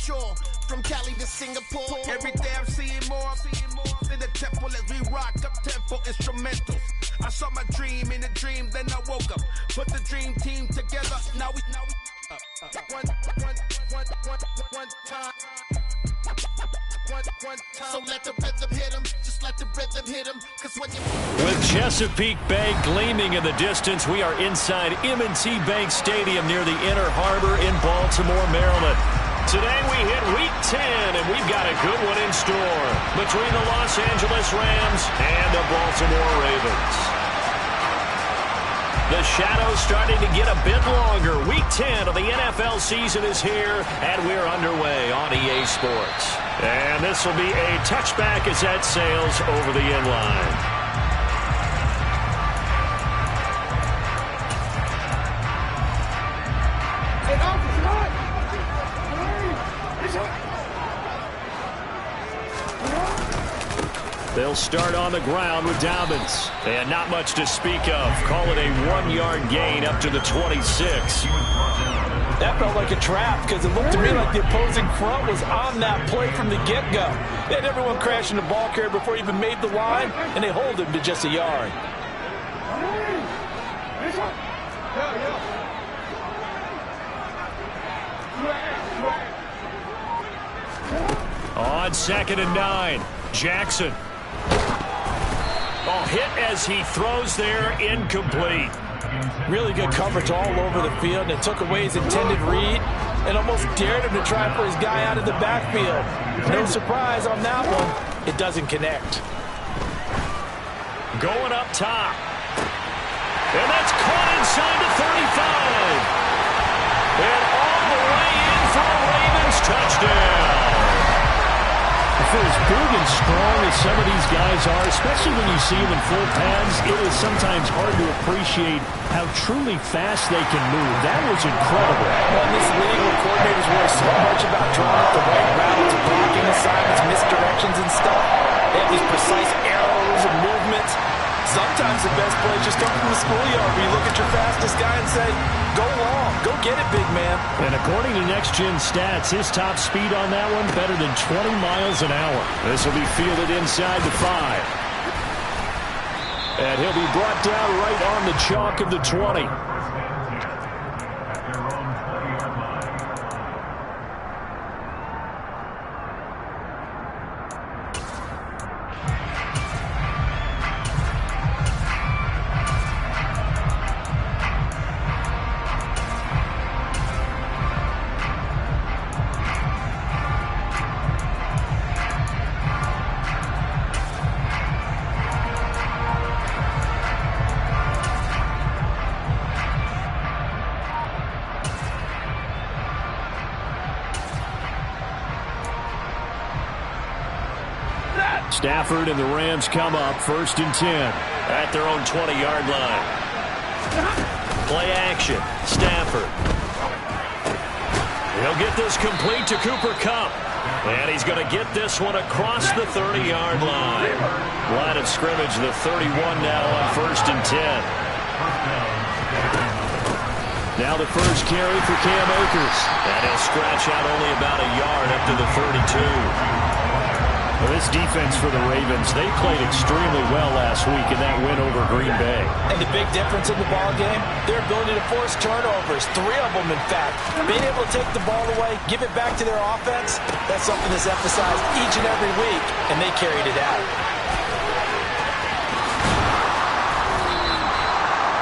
shore. From Cali to Singapore. Every day I'm seeing more. In the temple as we rock up tempo instrumentals. I saw my dream in a dream, then I woke up. Put the dream team together. Now we one time. So let the rhythm hit him, just let the rhythm hit him. With Chesapeake Bay gleaming in the distance, we are inside M&T Bank Stadium near the Inner Harbor in Baltimore, Maryland. Today we hit Week 10, and we've got a good one in store between the Los Angeles Rams and the Baltimore Ravens. The shadow's starting to get a bit longer. Week 10 of the NFL season is here, and we're underway on EA Sports. And this will be a touchback as that sails over the end line. They'll start on the ground with Dobbins. And not much to speak of. Call it a 1-yard gain up to the 26. That felt like a trap because it looked to me like the opposing front was on that play from the get-go. They had everyone crashing the ball carrier before he even made the line, and they hold him to just a yard. On 2nd and 9, Jackson. Oh, hit as he throws there, incomplete. Really good coverage all over the field, and it took away his intended read and almost dared him to try for his guy out of the backfield. No surprise on that one. It doesn't connect. Going up top. And that's caught inside the 35. And all the way in for a Ravens touchdown. For as big and strong as some of these guys are, especially when you see them in full pads, it is sometimes hard to appreciate how truly fast they can move. That was incredible. Well, in this league where coordinators worry so much about drawing up the right routes, blocking assignments, misdirections and stuff, they have these precise arrows and movements. Sometimes the best plays just come from the schoolyard where you look at your fastest guy and say, go long, go get it, big man. And according to Next Gen Stats, his top speed on that one better than 20 miles an hour. This will be fielded inside the 5. And he'll be brought down right on the chalk of the 20. Stafford and the Rams come up 1st and 10 at their own 20-yard line. Play action. Stafford. He'll get this complete to Cooper Kupp. And he's going to get this one across the 30-yard line. Line of scrimmage, the 31 now on 1st and 10. Now the first carry for Cam Akers. And he'll scratch out only about a yard up to the 32. Well, this defense for the Ravens, they played extremely well last week in that win over Green Bay. And the big difference in the ball game, their ability to force turnovers, 3 of them in fact. Being able to take the ball away, give it back to their offense, that's something that's emphasized each and every week, and they carried it out.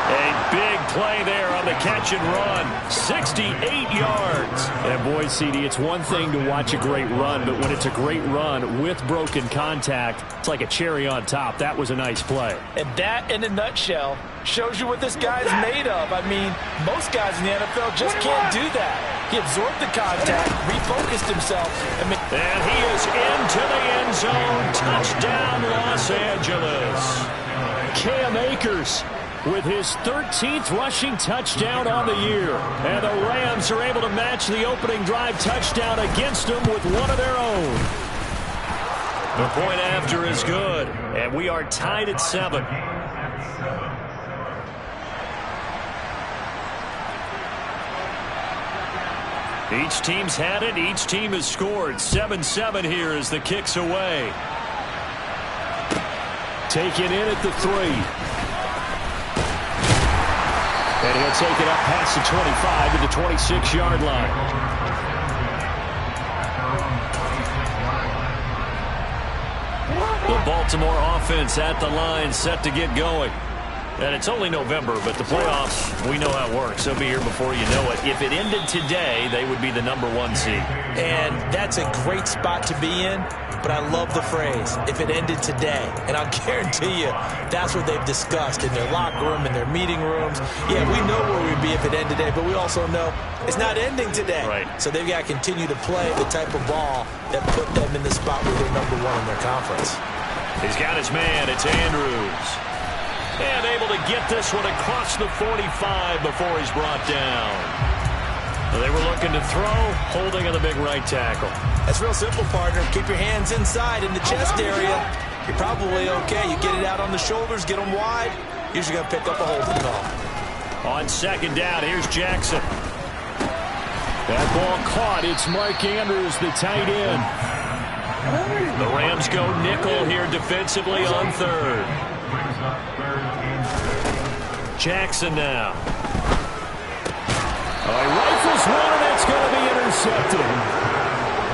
A big play there on the catch and run. 68 yards. And boy, CD, it's one thing to watch a great run, but when it's a great run with broken contact, it's like a cherry on top. That was a nice play. And that, in a nutshell, shows you what this guy's made of. I mean, most guys in the NFL just can't do that. He absorbed the contact, refocused himself. And he is into the end zone. Touchdown, Los Angeles. Cam Akers with his 13th rushing touchdown on the year. And the Rams are able to match the opening drive touchdown against them with one of their own. The point after is good, and we are tied at 7. Each team's had it. Each team has scored. 7-7 here as the kick's away. Taken in at the 3. And he'll take it up past the 25 to the 26-yard line. The Baltimore offense at the line, set to get going. And it's only November, but the playoffs, we know how it works. They'll be here before you know it. If it ended today, they would be the #1 seed. And that's a great spot to be in, but I love the phrase, if it ended today. And I'll guarantee you, that's what they've discussed in their locker room, in their meeting rooms. Yeah, we know where we'd be if it ended today, but we also know it's not ending today. Right. So they've got to continue to play the type of ball that put them in the spot where they're #1 in their conference. He's got his man. It's Andrews. And able to get this one across the 45 before he's brought down. They were looking to throw, holding on the big right tackle. That's real simple, partner. Keep your hands inside in the chest area. You're probably okay. You get it out on the shoulders, get them wide. Usually going to pick up a holding call. On second down, here's Jackson. That ball caught. It's Mark Andrews, the tight end. The Rams go nickel here defensively on third. Jackson now. He rifles one, and it's going to be intercepted.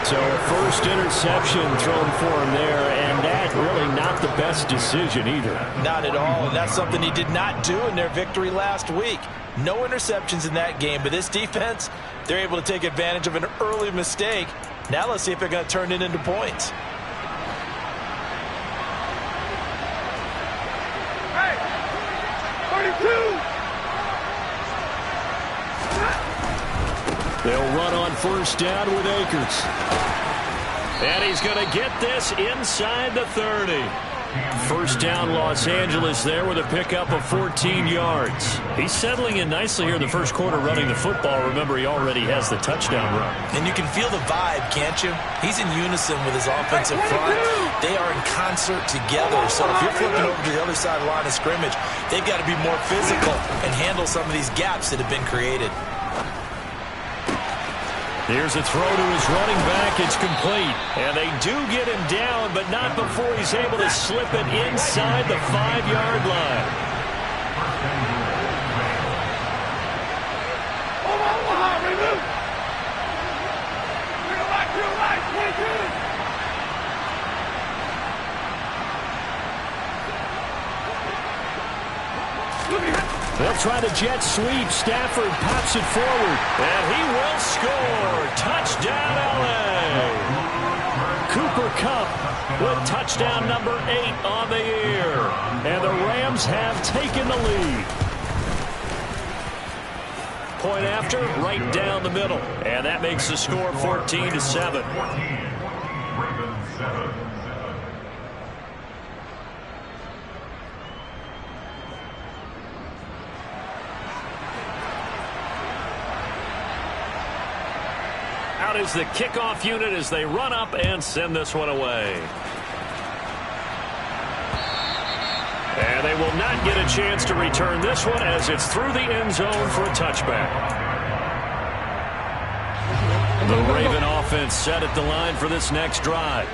So first interception thrown for him there, and that really not the best decision either. Not at all, and that's something he did not do in their victory last week. No interceptions in that game, but this defense, they're able to take advantage of an early mistake. Now let's see if they're going to turn it into points. They'll run on first down with Akers. And he's going to get this inside the 30. First down Los Angeles there with a pickup of 14 yards. He's settling in nicely here in the first quarter running the football. Remember, he already has the touchdown run. And you can feel the vibe, can't you? He's in unison with his offensive front. They are in concert together. So if you're flipping over to the other side of the line of scrimmage, they've got to be more physical and handle some of these gaps that have been created. Here's a throw to his running back. It's complete. And they do get him down, but not before he's able to slip it inside the 5-yard line. They'll try the jet sweep. Stafford pops it forward. And he will score. Touchdown, L.A. Cooper Kupp with touchdown number 8 on the year. And the Rams have taken the lead. Point after, right down the middle. And that makes the score 14-7. Out is the kickoff unit as they run up and send this one away. And they will not get a chance to return this one as it's through the end zone for a touchback. The Raven offense set at the line for this next drive.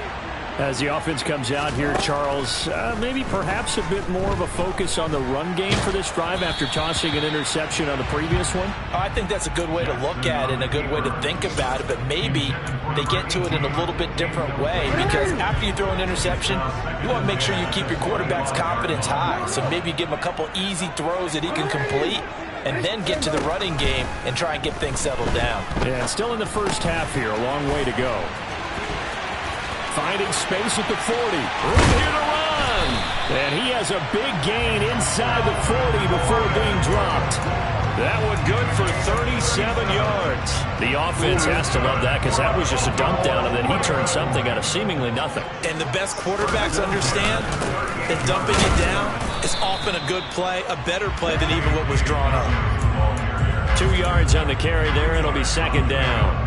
As the offense comes out here, Charles, maybe perhaps a bit more of a focus on the run game for this drive after tossing an interception on the previous one? I think that's a good way to look at it and a good way to think about it, but maybe they get to it in a little bit different way because after you throw an interception, you want to make sure you keep your quarterback's confidence high. So maybe you give him a couple easy throws that he can complete and then get to the running game and try and get things settled down. Yeah, still in the first half here, a long way to go. Finding space at the 40. Room here to run. And he has a big gain inside the 40 before being dropped. That one good for 37 yards. The offense has to love that because that was just a dump down, and then he turned something out of seemingly nothing. And the best quarterbacks understand that dumping it down is often a good play, a better play than even what was drawn up. 2 yards on the carry there. It'll be second down.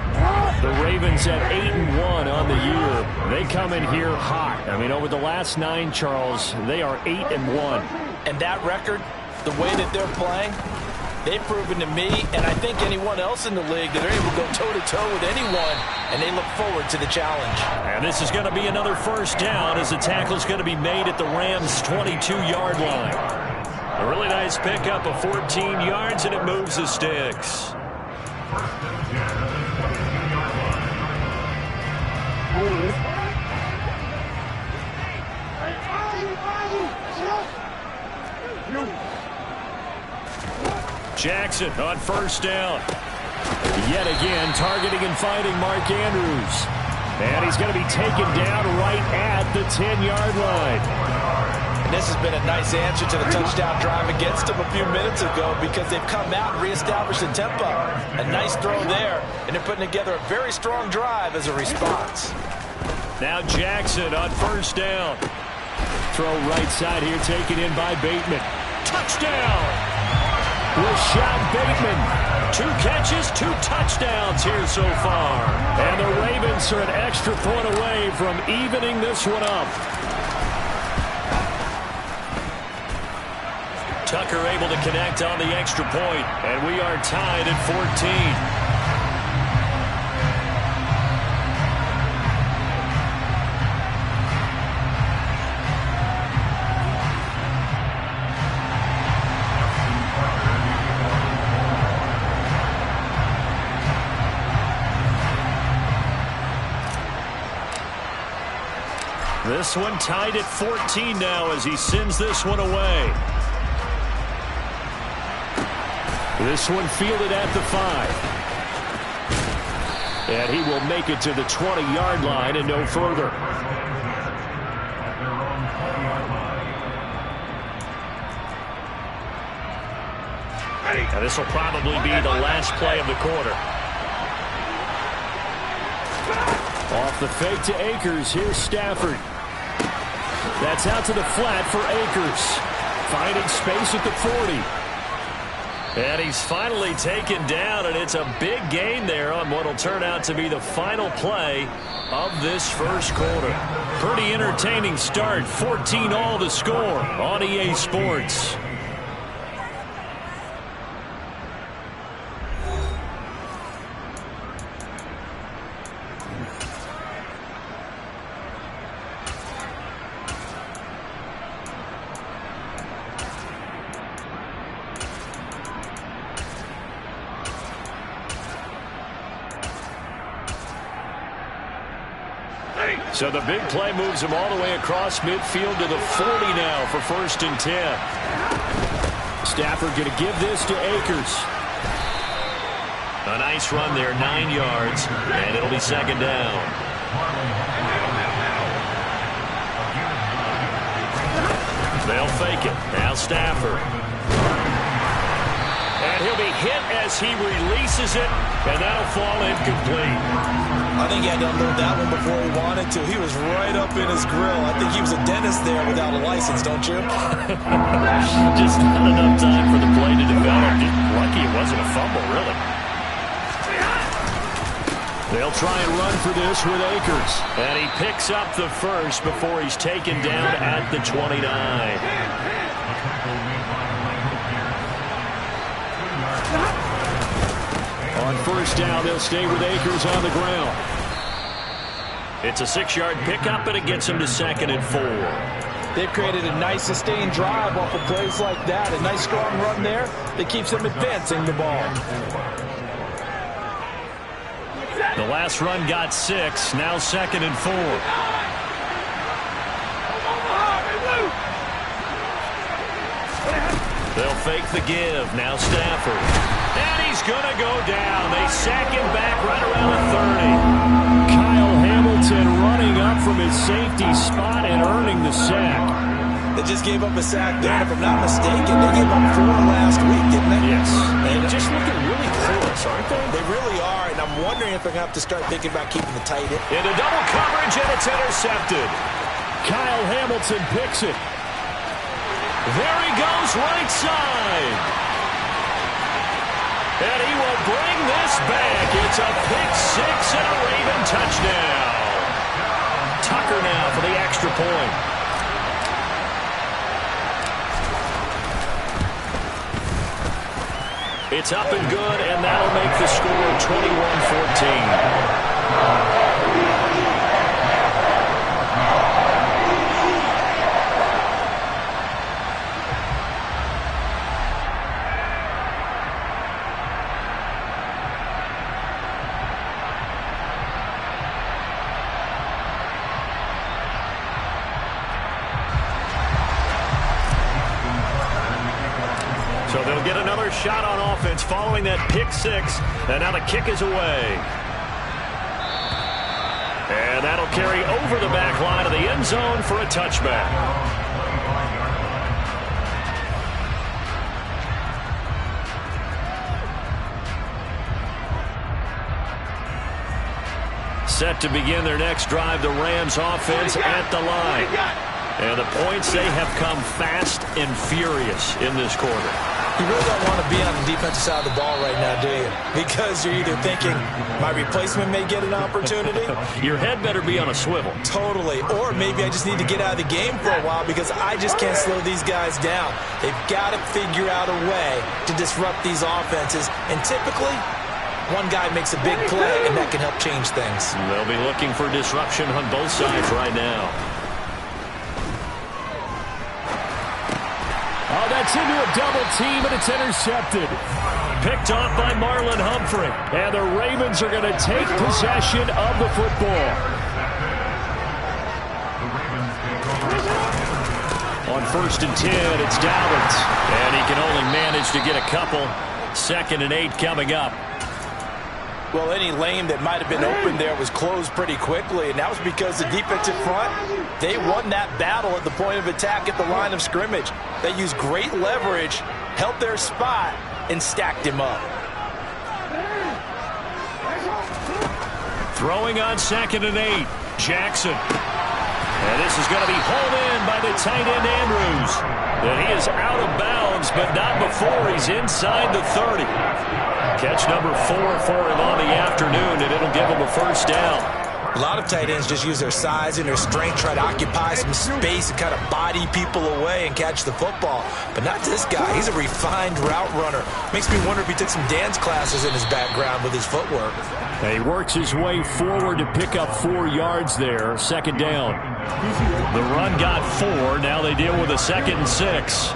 The Ravens at 8-1 on the year. They come in here hot. I mean, over the last 9, Charles, they are 8-1. And that record, the way that they're playing, They've proven to me, and I think anyone else in the league, that they're able to go toe-to-toe with anyone, and they look forward to the challenge. And this is going to be another first down as the tackle's going to be made at the Rams' 22-yard line. A really nice pickup of 14 yards, and it moves the sticks. Jackson on first down. Yet again, targeting and finding Mark Andrews. And he's going to be taken down right at the 10-yard line. And this has been a nice answer to the touchdown drive against them a few minutes ago, because they've come out and reestablished the tempo. A nice throw there, and they're putting together a very strong drive as a response. Now Jackson on first down. Throw right side here, taken in by Bateman. Touchdown! Rashad Bateman. 2 catches, 2 touchdowns here so far. And the Ravens are an extra point away from evening this one up. Tucker able to connect on the extra point, and we are tied at 14. This one tied at 14 now as he sends this one away. This one fielded at the 5. And he will make it to the 20-yard line and no further. And this will probably be the last play of the quarter. Off the fake to Akers. Here's Stafford. That's out to the flat for Akers. Finding space at the 40. And he's finally taken down, and it's a big gain there on what will turn out to be the final play of this first quarter. Pretty entertaining start. 14-all the score on EA Sports. So the big play moves him all the way across midfield to the 40 now for 1st and 10. Stafford going to give this to Akers. A nice run there, 9 yards, and it'll be 2nd down. They'll fake it. Now Stafford. And he'll be hit as he releases it, and that'll fall incomplete. I think he had to unload that one before he wanted to. He was right up in his grill. I think he was a dentist there without a license, don't you? Just not enough time for the play to develop. Lucky it wasn't a fumble, really. They'll try and run for this with Akers. And he picks up the first before he's taken down at the 29. On first down, they'll stay with Akers on the ground. It's a 6-yard pickup, and it gets him to 2nd and 4. They've created a nice sustained drive off of plays like that. A nice strong run there that keeps them advancing the ball. The last run got 6. Now 2nd and 4. They'll fake the give. Now Stafford. And he's going to go down. They sack him back right around the 30. Kyle Hamilton running up from his safety spot and earning the sack. They just gave up a sack there. If I'm not mistaken, they gave up 4 last week, didn't they? Yes. And just looking really close, aren't they? They really are, and I'm wondering if they're going to have to start thinking about keeping the tight end. Into double coverage, and it's intercepted. Kyle Hamilton picks it. There he goes, right side. And he will bring this back. It's a pick 6 and a Raven touchdown. Tucker now for the extra point. It's up and good, and that'll make the score 21-14. So they'll get another shot on offense following that pick six. And now the kick is away. And that'll carry over the back line of the end zone for a touchback. Set to begin their next drive, the Rams offense at the line. And the points, they have come fast and furious in this quarter. You really don't want to be on the defensive side of the ball right now, do you? Because you're either thinking, my replacement may get an opportunity. Your head better be on a swivel. Totally. Or maybe I just need to get out of the game for a while because I just can't slow these guys down. They've got to figure out a way to disrupt these offenses. And typically, one guy makes a big play, and that can help change things. They'll be looking for disruption on both sides right now. Oh, that's into a double team, and it's intercepted. Picked off by Marlon Humphrey. And the Ravens are going to take possession of the football. On 1st and 10, it's Dowdens. And he can only manage to get a couple. 2nd and 8 coming up. Well, any lane that might have been open there was closed pretty quickly, and that was because the defensive front, they won that battle at the point of attack at the line of scrimmage. They used great leverage, held their spot, and stacked him up. Throwing on 2nd and 8, Jackson. And this is going to be hauled in by the tight end Andrews. And he is out of bounds, but not before he's inside the 30. Catch number 4 for him on the afternoon, and it'll give him a first down. A lot of tight ends just use their size and their strength, try to occupy some space and kind of body people away and catch the football. But not this guy. He's a refined route runner. Makes me wonder if he took some dance classes in his background with his footwork. He works his way forward to pick up 4 yards there. 2nd down. The run got 4. Now they deal with a 2nd and 6.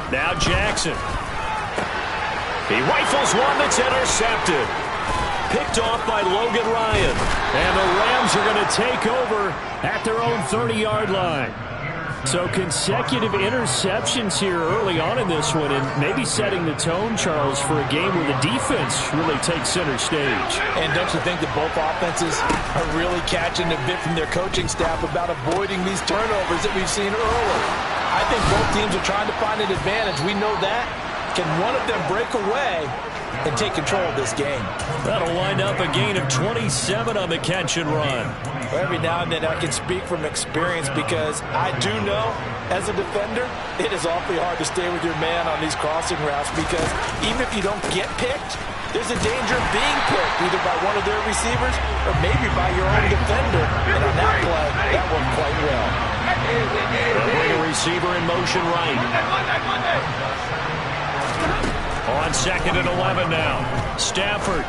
Now Jackson. He rifles one that's intercepted. Picked off by Logan Ryan. And the Rams are going to take over at their own 30-yard line. So consecutive interceptions here early on in this one, and maybe setting the tone, Charles, for a game where the defense really takes center stage. And don't you think that both offenses are really catching a bit from their coaching staff about avoiding these turnovers that we've seen early? I think both teams are trying to find an advantage. We know that. Can one of them break away and take control of this game? That'll wind up a gain of 27 on the catch and run. Every now and then I can speak from experience because I do know, as a defender, it is awfully hard to stay with your man on these crossing routes because even if you don't get picked, there's a danger of being picked either by one of their receivers or maybe by your own defender. And on that play, that worked quite well. They'll bring a receiver in motion right. On 2nd and 11 now. Stafford.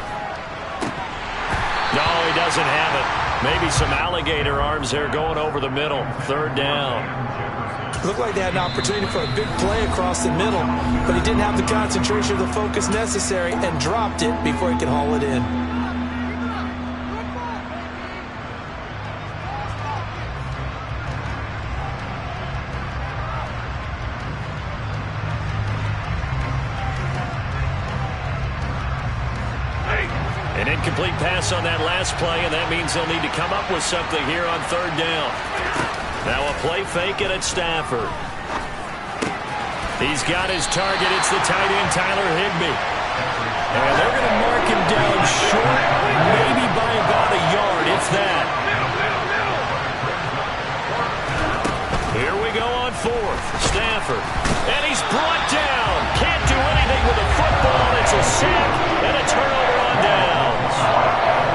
No, he doesn't have it. Maybe some alligator arms there going over the middle. 3rd down. Looked like they had an opportunity for a big play across the middle, but he didn't have the concentration or the focus necessary and dropped it before he could haul it in. An incomplete pass on that last play, and that means they'll need to come up with something here on 3rd down. Now a play fake and it's Stafford. He's got his target. It's the tight end, Tyler Higbee. And they're going to mark him down short, maybe by about a yard, if that. Here we go on 4th. Stafford. And he's brought down. Can't do anything with the football. It's a sack and a turnover on downs.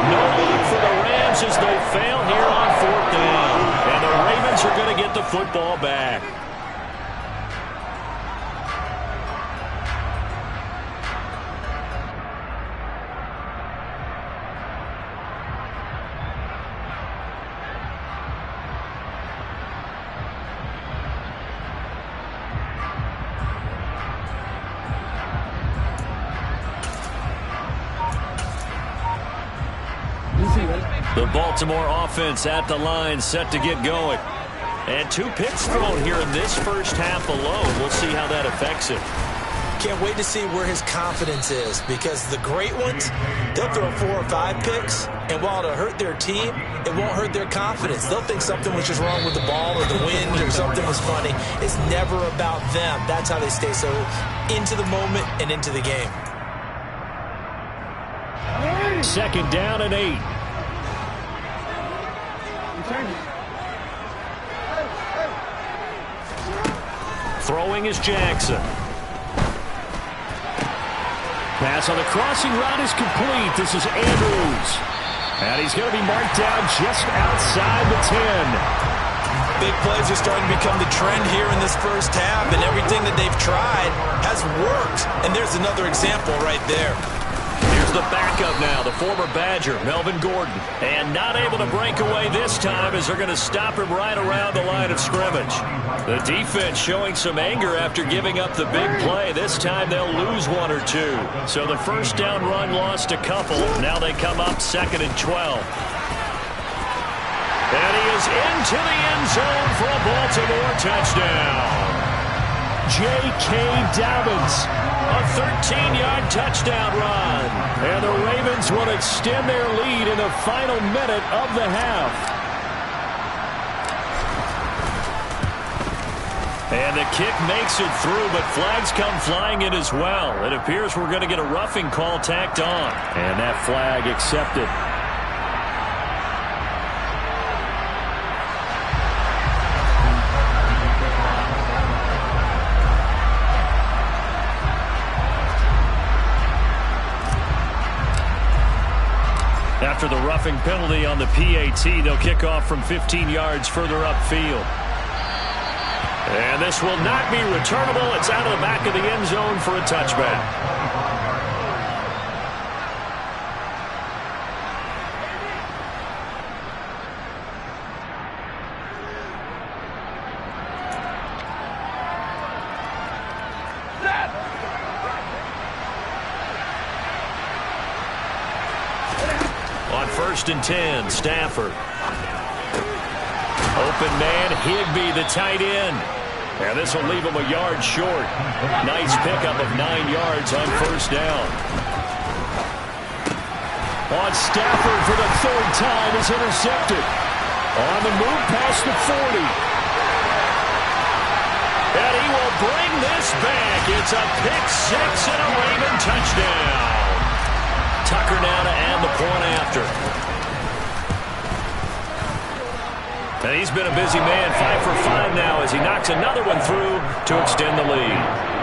No luck for the Rams as they fail here on 4th down. football back. The Baltimore offense at the line, set to get going. And 2 picks thrown here in this first half alone. We'll see how that affects him. Can't wait to see where his confidence is, because the great ones, they'll throw 4 or 5 picks, and while it'll hurt their team, it won't hurt their confidence. They'll think something was just wrong with the ball or the wind or something was funny. It's never about them. That's how they stay so into the moment and into the game. 2nd down and 8. Throwing is Jackson. Pass on the crossing route is complete. This is Andrews. And he's going to be marked down just outside the 10. Big plays are starting to become the trend here in this first half, and everything that they've tried has worked. And there's another example right there. Here's the backup now, the former Badger, Melvin Gordon. And not able to break away this time as they're going to stop him right around the line of scrimmage. The defense showing some anger after giving up the big play. This time they'll lose 1 or 2. So the first down run lost a couple. Now they come up 2nd and 12. And he is into the end zone for a Baltimore touchdown. J.K. Dobbins. A 13-yard touchdown run. And the Ravens will extend their lead in the final minute of the half. And the kick makes it through, but flags come flying in as well. It appears we're going to get a roughing call tacked on. And that flag accepted. After the roughing penalty on the PAT, they'll kick off from 15 yards further upfield. And this will not be returnable. It's out of the back of the end zone for a touchback. On 1st and 10, Stafford. Open man, Higbee, the tight end. And this will leave him a yard short. Nice pickup of 9 yards on 1st down. On Stafford for the 3rd time is intercepted. On the move past the 40. And he will bring this back. It's a pick 6 and a Raven touchdown. Tucker now to add the point after. And he's been a busy man, 5 for 5 now as he knocks another one through to extend the lead.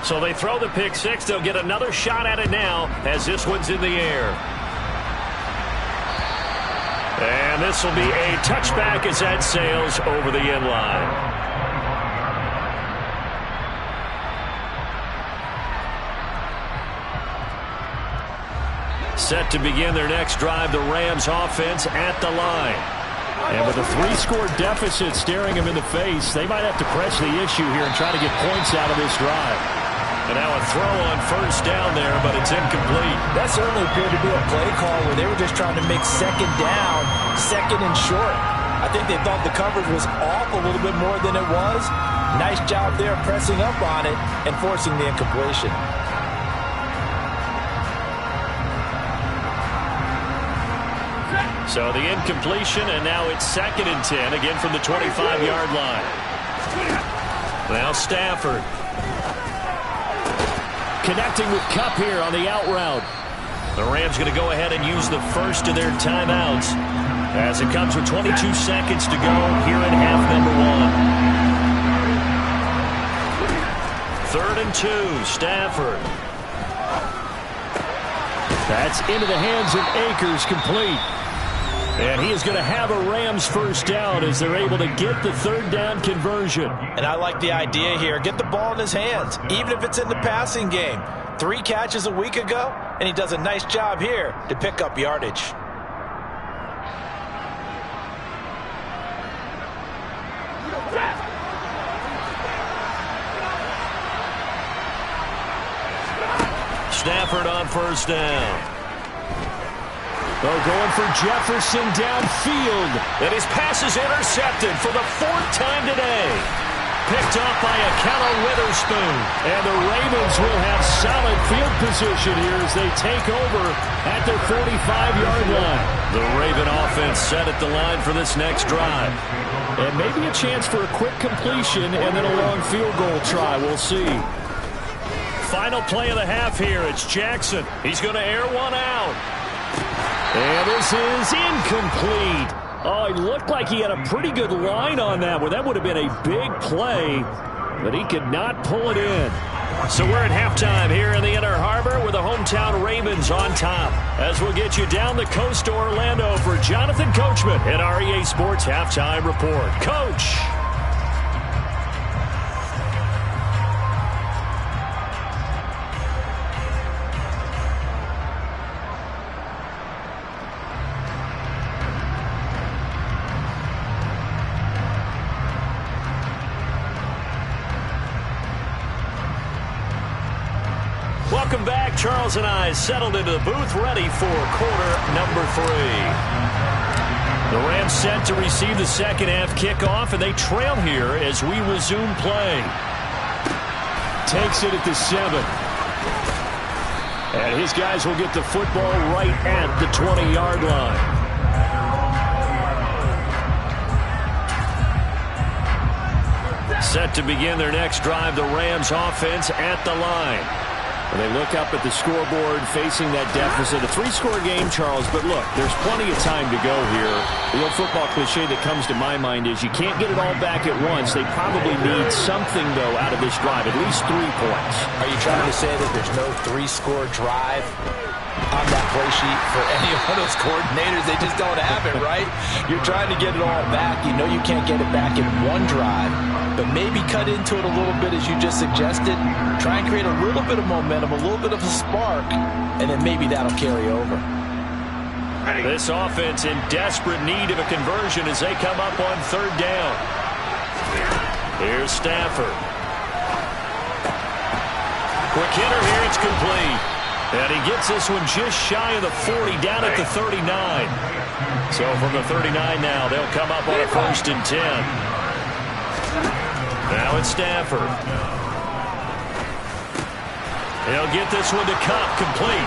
So they throw the pick 6. They'll get another shot at it now as this one's in the air. And this will be a touchback as that sails over the end line. Set to begin their next drive, the Rams offense at the line. And with a 3-score deficit staring them in the face, they might have to press the issue here and try to get points out of this drive. And now a throw on 1st down there, but it's incomplete. That certainly appeared to be a play call where they were just trying to make 2nd down, 2nd and short. I think they thought the coverage was off a little bit more than it was. Nice job there pressing up on it and forcing the incompletion. So the incompletion, and now it's 2nd and 10, again from the 25-yard line. Now Stafford. Connecting with Kupp here on the out route. The Rams going to go ahead and use the first of their timeouts as it comes with 22 seconds to go here in half number 1. 3rd and 2, Stafford. That's into the hands of Akers, complete. And he is going to have a Rams first down as they're able to get the 3rd down conversion. And I like the idea here. Get the ball in his hands, even if it's in the passing game. 3 catches a week ago, and he does a nice job here to pick up yardage. Stafford on first down. Going for Jefferson downfield. And his pass is intercepted for the 4th time today. Picked off by Akello Witherspoon. And the Ravens will have solid field position here as they take over at their 45-yard line. The Raven offense set at the line for this next drive. And maybe a chance for a quick completion and then a long field goal try. We'll see. Final play of the half here. It's Jackson. He's going to air one out. And this is incomplete. Oh, it looked like he had a pretty good line on that one. That would have been a big play, but he could not pull it in. So we're at halftime here in the Inner Harbor with the hometown Ravens on top. As we'll get you down the coast to Orlando for Jonathan Coachman at our EA Sports Halftime Report. Coach. Welcome back. Charles and I settled into the booth ready for quarter number 3. The Rams set to receive the second half kickoff, and they trail here as we resume play. Takes it at the 7. And his guys will get the football right at the 20-yard line. Set to begin their next drive, the Rams offense at the line. They look up at the scoreboard facing that deficit. A 3-score game, Charles, but look, there's plenty of time to go here. The old football cliche that comes to my mind is you can't get it all back at once. They probably need something, though, out of this drive, at least 3 points. Are you trying to say that there's no 3-score drive on that play sheet for any of those coordinators? They just don't have it, right? You're trying to get it all back. You know you can't get it back in one drive, but maybe cut into it a little bit as you just suggested. Try and create a little bit of momentum, a little bit of a spark, and then maybe that'll carry over. This offense in desperate need of a conversion as they come up on 3rd down. Here's Stafford. Quick hitter here, it's complete. And he gets this one just shy of the 40, down at the 39. So from the 39 now, they'll come up on a 1st and 10. Now it's Stafford. He'll get this one to Cup, complete.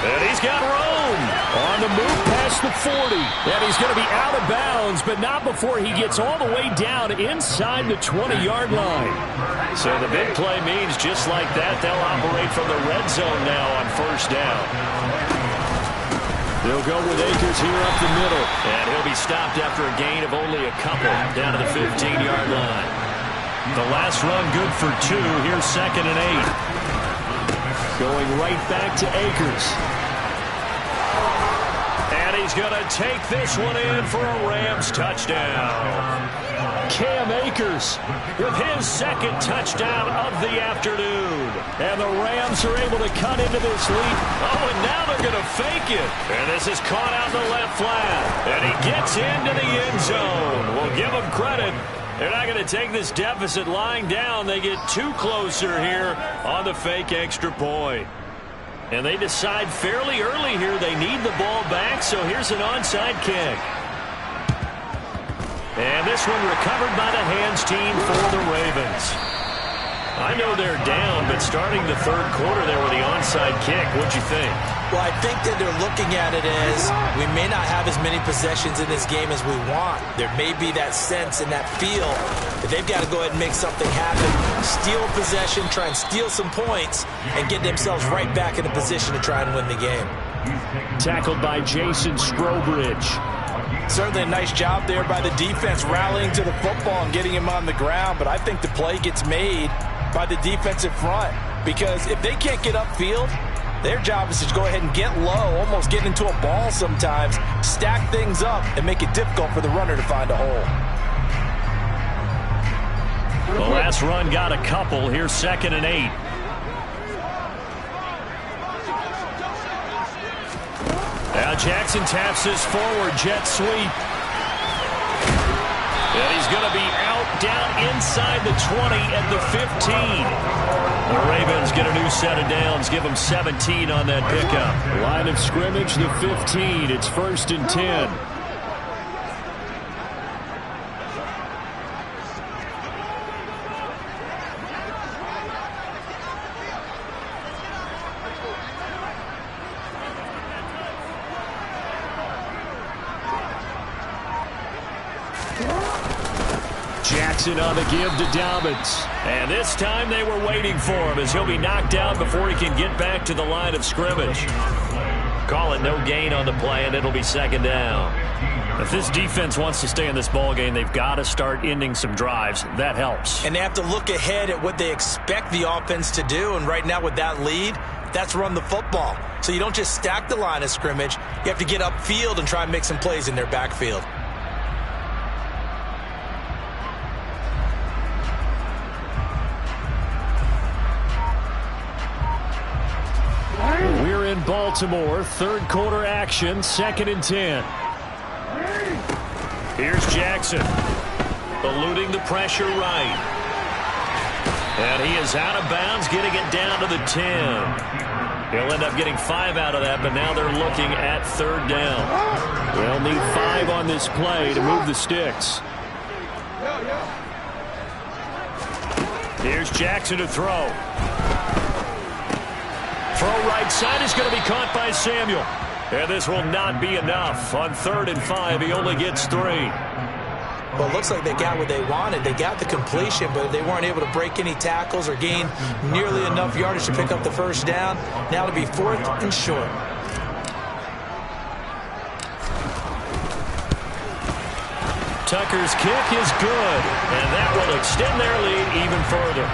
And he's got room. On the move past the 40. And he's going to be out of bounds, but not before he gets all the way down inside the 20-yard line. So the big play means just like that, they'll operate from the red zone now on 1st down. They'll go with Akers here up the middle. And he'll be stopped after a gain of only a couple down to the 15-yard line. The last run good for 2. Here's 2nd and 8. Going right back to Akers. And he's going to take this one in for a Rams touchdown. Cam Akers with his 2nd touchdown of the afternoon. And the Rams are able to cut into this lead. Oh, and now they're going to fake it. And this is caught out in the left flat. And he gets into the end zone. We'll give him credit. They're not going to take this deficit lying down. They get too closer here on the fake extra point. And they decide fairly early here they need the ball back, so here's an onside kick. And this one recovered by the hands team for the Ravens. I know they're down, but starting the 3rd quarter there with the onside kick, what'd you think? Well, I think that they're looking at it as we may not have as many possessions in this game as we want. There may be that sense and that feel that they've got to go ahead and make something happen, steal a possession, try and steal some points, and get themselves right back in a position to try and win the game. Tackled by Jason Strobridge. Certainly a nice job there by the defense rallying to the football and getting him on the ground, but I think the play gets made by the defensive front because if they can't get upfield, their job is to go ahead and get low, almost get into a ball sometimes, stack things up, and make it difficult for the runner to find a hole. The last run got a couple. Here's 2nd and 8. Now Jackson taps this forward jet sweep. And he's going to be out down inside the 20 at the 15. The Ravens get a new set of downs, give them 17 on that pickup. Line of scrimmage, the 15. It's 1st and 10. Jackson on the give to Dobbins. And this time they were waiting for him as he'll be knocked out before he can get back to the line of scrimmage. Call it no gain on the play, and it'll be 2nd down. If this defense wants to stay in this ballgame, they've got to start ending some drives. That helps. And they have to look ahead at what they expect the offense to do, and right now with that lead, that's run the football. So you don't just stack the line of scrimmage. You have to get upfield and try and make some plays in their backfield. We're in Baltimore, 3rd quarter action, 2nd and 10. Here's Jackson, eluding the pressure right. And he is out of bounds, getting it down to the 10. He'll end up getting 5 out of that, but now they're looking at 3rd down. They'll need 5 on this play to move the sticks. Here's Jackson to throw. Throw right side is going to be caught by Samuel. And this will not be enough. On 3rd and 5, he only gets 3. Well, it looks like they got what they wanted. They got the completion, but they weren't able to break any tackles or gain nearly enough yardage to pick up the 1st down. Now to be 4th and short. Tucker's kick is good, and that will extend their lead even further.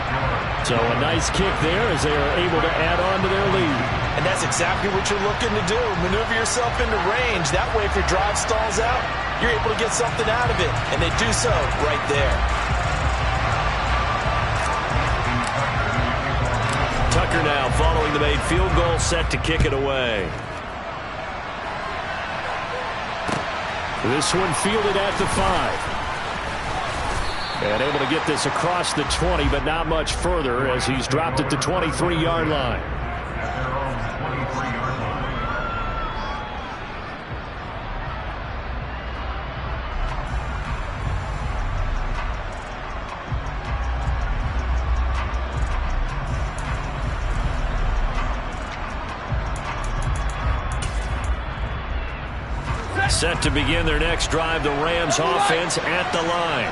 So a nice kick there as they are able to add on to their lead. And that's exactly what you're looking to do. Maneuver yourself into range. That way, if your drive stalls out, you're able to get something out of it. And they do so right there. Tucker now following the made field goal, set to kick it away. This one fielded at the 5. And able to get this across the 20, but not much further as he's dropped at the 23-yard line. Set to begin their next drive, the Rams offense at the line.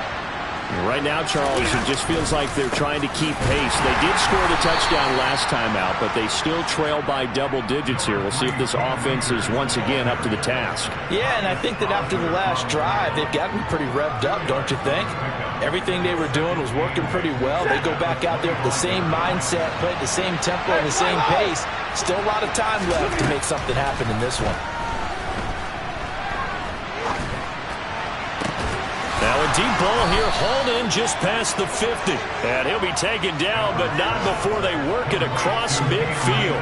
Right now, Charles, it just feels like they're trying to keep pace. They did score the touchdown last time out, but they still trail by double digits here. We'll see if this offense is once again up to the task. Yeah, and I think that after the last drive, they've gotten pretty revved up, don't you think? Everything they were doing was working pretty well. They go back out there with the same mindset, play at the same tempo and the same pace. Still a lot of time left to make something happen in this one. Now a deep ball here, hauled in just past the 50. And he'll be taken down, but not before they work it across midfield.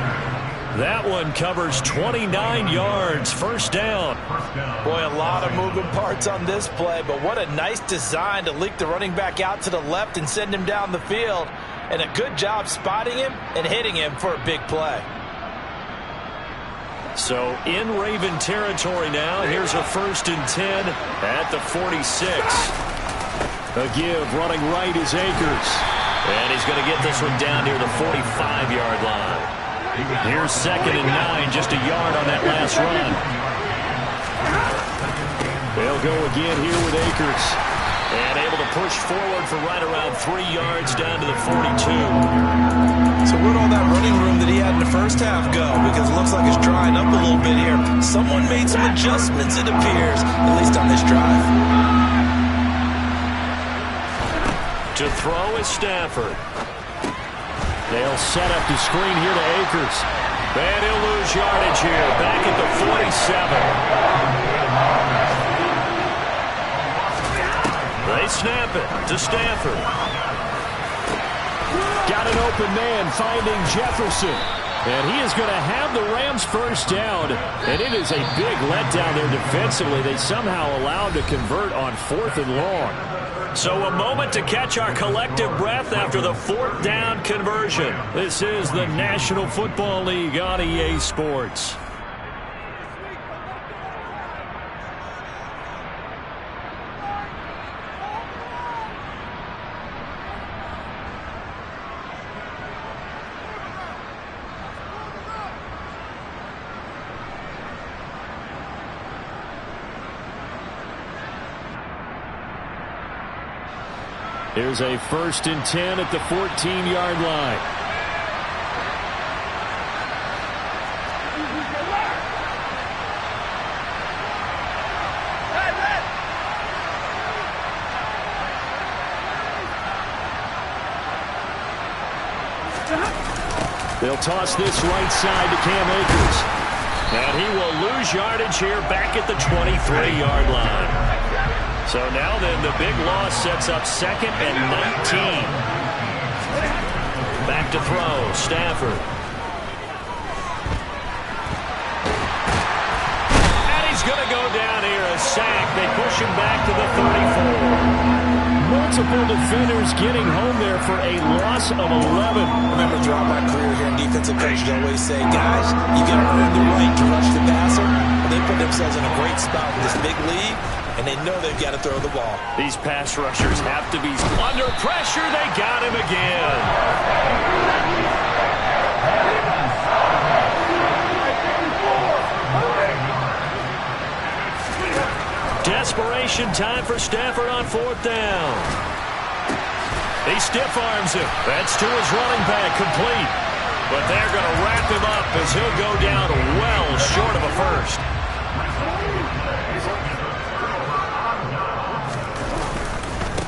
That one covers 29 yards, 1st down. Boy, a lot of moving parts on this play, but what a nice design to leak the running back out to the left and send him down the field. And a good job spotting him and hitting him for a big play. So in Raven territory now. Here's a 1st and 10 at the 46. A give running right is Akers. And he's going to get this one down near the 45-yard line. Here's 2nd and 9, just a yard on that last run. They'll go again here with Akers. And able to push forward for right around 3 yards down to the 42. So where'd all that running room that he had in the first half go? Because it looks like it's drying up a little bit here. Someone made some adjustments, it appears, at least on this drive. To throw is Stafford. They'll set up the screen here to Akers. And he'll lose yardage here, back at the 47. They snap it to Stafford. Got an open man finding Jefferson. And he is going to have the Rams first down. And it is a big letdown there defensively. They somehow allowed to convert on 4th and long. So a moment to catch our collective breath after the 4th down conversion. This is the National Football League on EA Sports. Here's a 1st and 10 at the 14-yard line. They'll toss this right side to Cam Akers. And he will lose yardage here back at the 23-yard line. So now then the big loss sets up 2nd and 19. Back to throw, Stafford. And he's going to go down here, a sack. They push him back to the 34. Multiple defenders getting home there for a loss of 11. I remember throughout my career here in defensive coaches always say, guys, you got to earn the right to rush the passer. They put themselves in a great spot in this big league, and they know they've got to throw the ball. These pass rushers have to be under pressure. They got him again. Desperation time for Stafford on 4th down. He stiff arms him. That's to his running back, complete. But they're going to wrap him up as he'll go down well short of a first.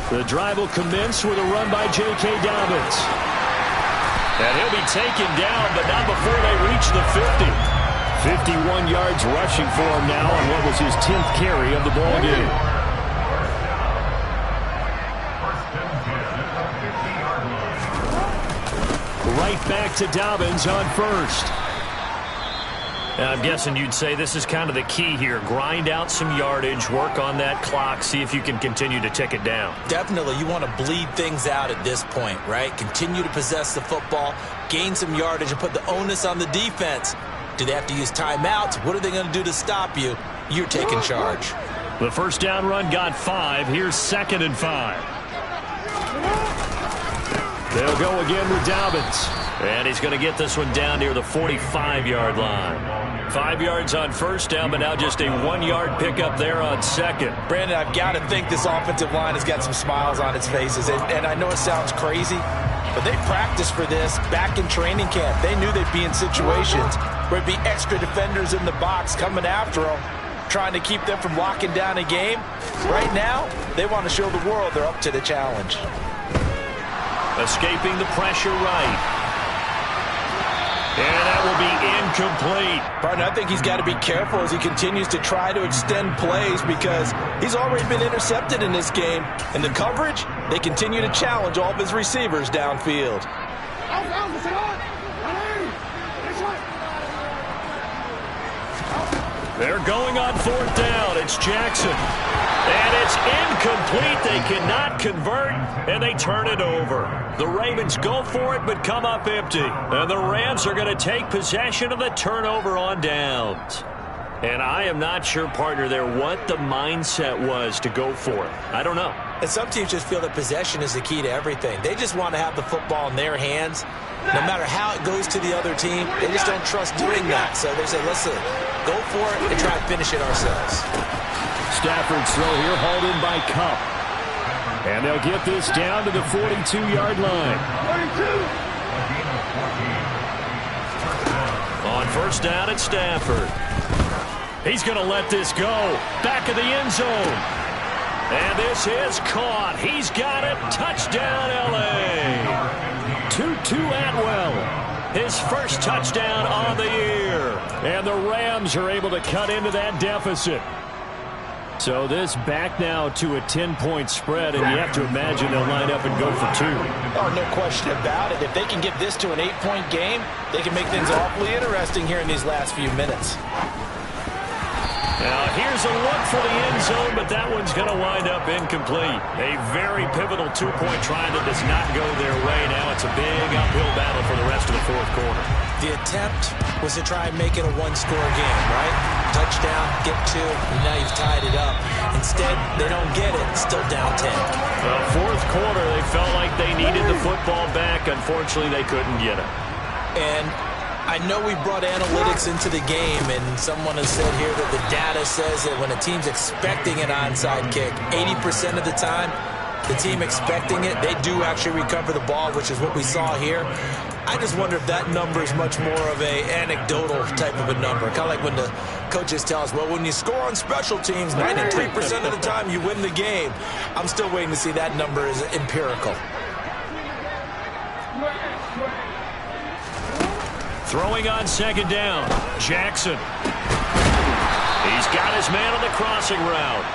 The drive will commence with a run by J.K. Dobbins. And he'll be taken down, but not before they reach the 50. 51 yards rushing for him now on what was his 10th carry of the ball game. Right back to Dobbins on 1st. And I'm guessing you'd say this is kind of the key here. Grind out some yardage, work on that clock, see if you can continue to tick it down. Definitely, you want to bleed things out at this point, right? Continue to possess the football, gain some yardage, and put the onus on the defense. Do they have to use timeouts? What are they going to do to stop you? You're taking charge. The first down run got 5. Here's 2nd and 5. They'll go again with Dobbins. And he's going to get this one down near the 45-yard line. 5 yards on 1st down, but now just a 1-yard pickup there on 2nd. Brandon, I've got to think this offensive line has got some smiles on its faces. And I know it sounds crazy, but they practiced for this back in training camp. They knew they'd be in situations where it'd be extra defenders in the box coming after them, trying to keep them from locking down a game. Right now, they want to show the world they're up to the challenge. Escaping the pressure right. And that will be incomplete. Partner, I think he's got to be careful as he continues to try to extend plays because he's already been intercepted in this game. And the coverage, they continue to challenge all of his receivers downfield. They're going on 4th down. It's Jackson. And it's incomplete. They cannot convert, and they turn it over. The Ravens go for it, but come up empty. And the Rams are going to take possession of the turnover on downs. And I am not sure, partner, there what the mindset was to go for it. I don't know. And some teams just feel that possession is the key to everything. They just want to have the football in their hands. No matter how it goes to the other team, they just don't trust doing that. So they say, listen, go for it and try to finish it ourselves. Stafford's throw here hauled in by Cup. And they'll get this down to the 42-yard line. On first down at Stafford. He's going to let this go. Back of the end zone. And this is caught. He's got it. Touchdown, L.A. Tutu Atwell. His first touchdown on the year. And the Rams are able to cut into that deficit. So this back now to a 10-point spread, and you have to imagine they'll line up and go for 2. Oh, no question about it. If they can get this to an 8-point game, they can make things awfully interesting here in these last few minutes. Now, here's a look for the end zone, but that one's going to wind up incomplete. A very pivotal 2-point try that does not go their way. Now it's a big uphill battle for the rest of the fourth quarter. The attempt was to try and make it a one-score game, right? Touchdown, get 2, and now you've tied it up. Instead, they don't get it. Still down 10. Fourth quarter, they felt like they needed the football back. Unfortunately, they couldn't get it. And I know we brought analytics into the game, and someone has said here that the data says that when a team's expecting an onside kick, 80% of the time, the team expecting it, they do actually recover the ball, which is what we saw here. I just wonder if that number is much more of a anecdotal type of a number. Kind of like when the coaches tell us, well, when you score on special teams, 93% of the time you win the game. I'm still waiting to see that number is empirical. Throwing on second down, Jackson. He's got his man on the crossing route.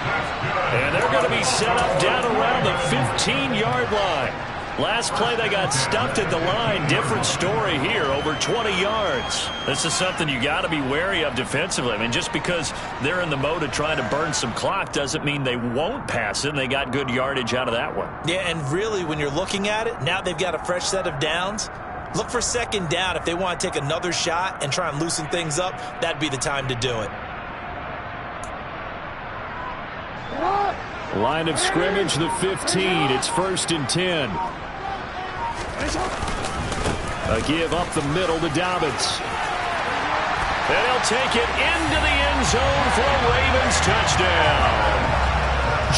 And they're going to be set up down around the 15-yard line. Last play, they got stuffed at the line. Different story here, over 20 yards. This is something you got to be wary of defensively. I mean, just because they're in the mode of trying to burn some clock doesn't mean they won't pass it, and they got good yardage out of that one. Yeah, and really, when you're looking at it, now they've got a fresh set of downs. Look for second down. If they want to take another shot and try and loosen things up, that'd be the time to do it. Line of scrimmage, the 15. It's 1st and 10. A give up the middle to Dobbins. And he'll take it into the end zone for a Ravens touchdown.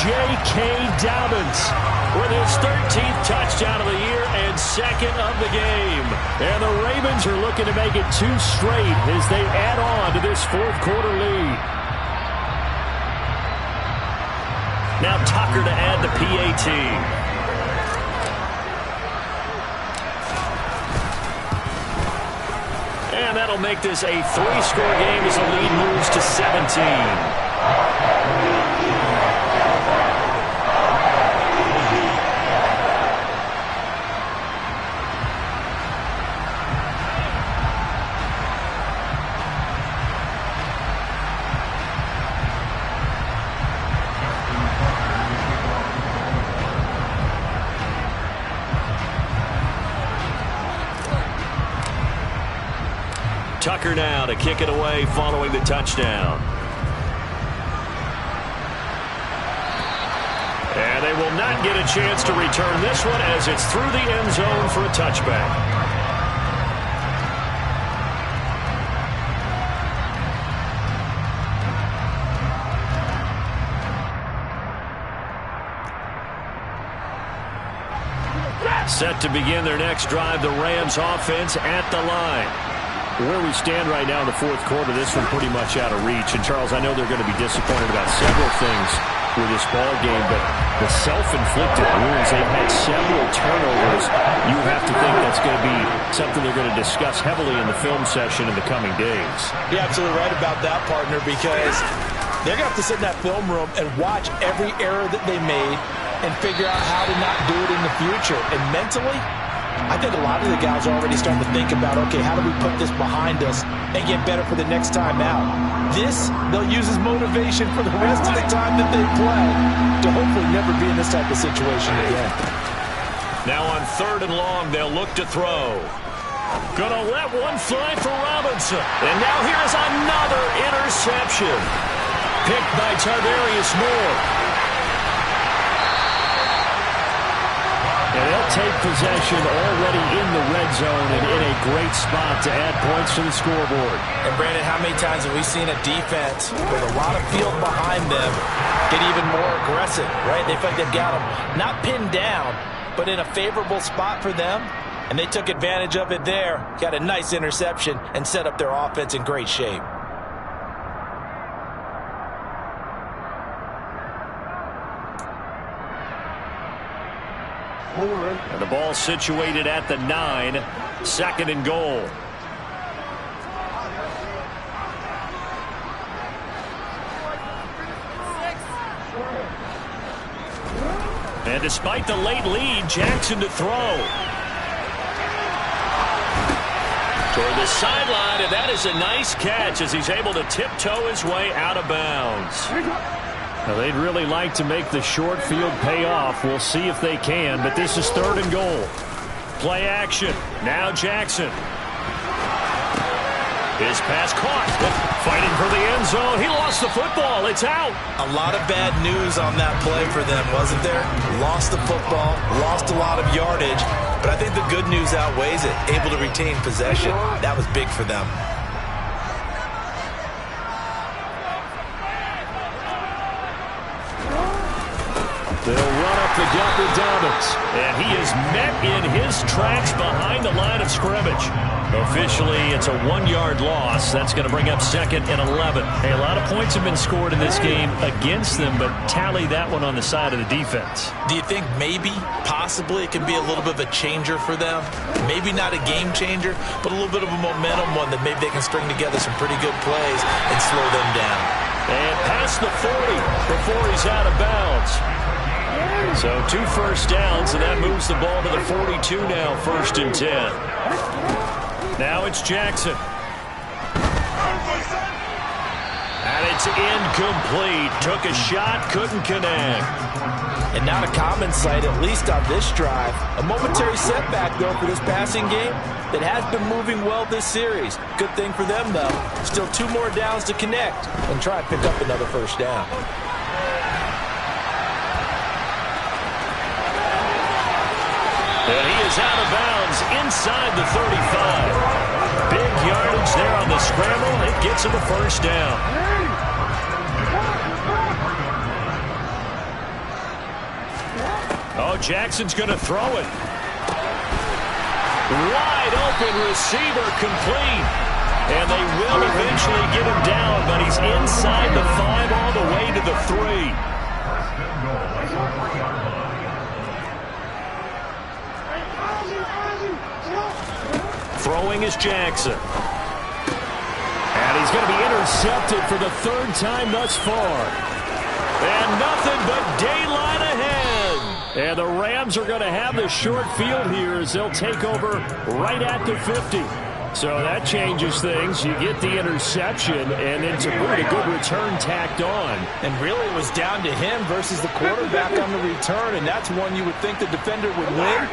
J.K. Dobbins with his 13th touchdown of the year and 2nd of the game. And the Ravens are looking to make it 2 straight as they add on to this fourth quarter lead. Now Tucker to add the PAT. And that'll make this a 3-score game as the lead moves to 17. Tucker now to kick it away following the touchdown. And they will not get a chance to return this one as it's through the end zone for a touchback. Set to begin their next drive, the Rams offense at the line. Where we stand right now in the fourth quarter, this one pretty much out of reach. And, Charles, I know they're going to be disappointed about several things with this ball game, but the self-inflicted wounds, they've had several turnovers. You have to think that's going to be something they're going to discuss heavily in the film session in the coming days. You're absolutely right about that, partner, because they're going to have to sit in that film room and watch every error that they made and figure out how to not do it in the future. And mentally, I think a lot of the guys are already starting to think about, okay, how do we put this behind us and get better for the next time out? This, they'll use as motivation for the rest of the time that they play to hopefully never be in this type of situation again. Now on 3rd and long, they'll look to throw. Gonna let one fly for Robinson. And now here's another interception. Picked by Tarvarius Moore. they'll take possession already in the red zone and in a great spot to add points to the scoreboard. And Brandon, how many times have we seen a defense with a lot of field behind them get even more aggressive, right? They feel like they've got them not pinned down, but in a favorable spot for them, and they took advantage of it there, got a nice interception, and set up their offense in great shape. And the ball situated at the 9, 2nd and goal. And despite the late lead, Jackson to throw. Toward the sideline, and that is a nice catch as he's able to tiptoe his way out of bounds. Now, they'd really like to make the short field pay off. We'll see if they can, but this is 3rd and goal. Play action. Now Jackson. His pass caught. Fighting for the end zone. He lost the football. It's out. A lot of bad news on that play for them, wasn't there? Lost the football, lost a lot of yardage, but I think the good news outweighs it. Able to retain possession. That was big for them. They'll run up the gut with Dobbins. And he is met in his tracks behind the line of scrimmage. Officially, it's a 1-yard loss. That's going to bring up 2nd and 11. Hey, a lot of points have been scored in this game against them, but tally that one on the side of the defense. Do you think maybe, possibly, it can be a little bit of a changer for them? Maybe not a game changer, but a little bit of a momentum one that maybe they can string together some pretty good plays and slow them down. And past the 40 before he's out of bounds. So 2 first downs, and that moves the ball to the 42 now, 1st and 10. Now it's Jackson. And it's incomplete. Took a shot, couldn't connect. And not a common sight, at least on this drive. A momentary setback, though, for this passing game that has been moving well this series. Good thing for them, though. Still 2 more downs to connect and try and pick up another first down. And he is out of bounds inside the 35. Big yardage there on the scramble. It gets him a first down. Oh, Jackson's going to throw it. Wide open receiver complete. And they will eventually get him down, but he's inside the 5 all the way to the 3. Throwing is Jackson. And he's going to be intercepted for the 3rd time thus far. And nothing but daylight ahead. And the Rams are going to have the short field here as they'll take over right at the 50. So that changes things. You get the interception, and then to boot, a good return tacked on. And really it was down to him versus the quarterback on the return, and that's one you would think the defender would win.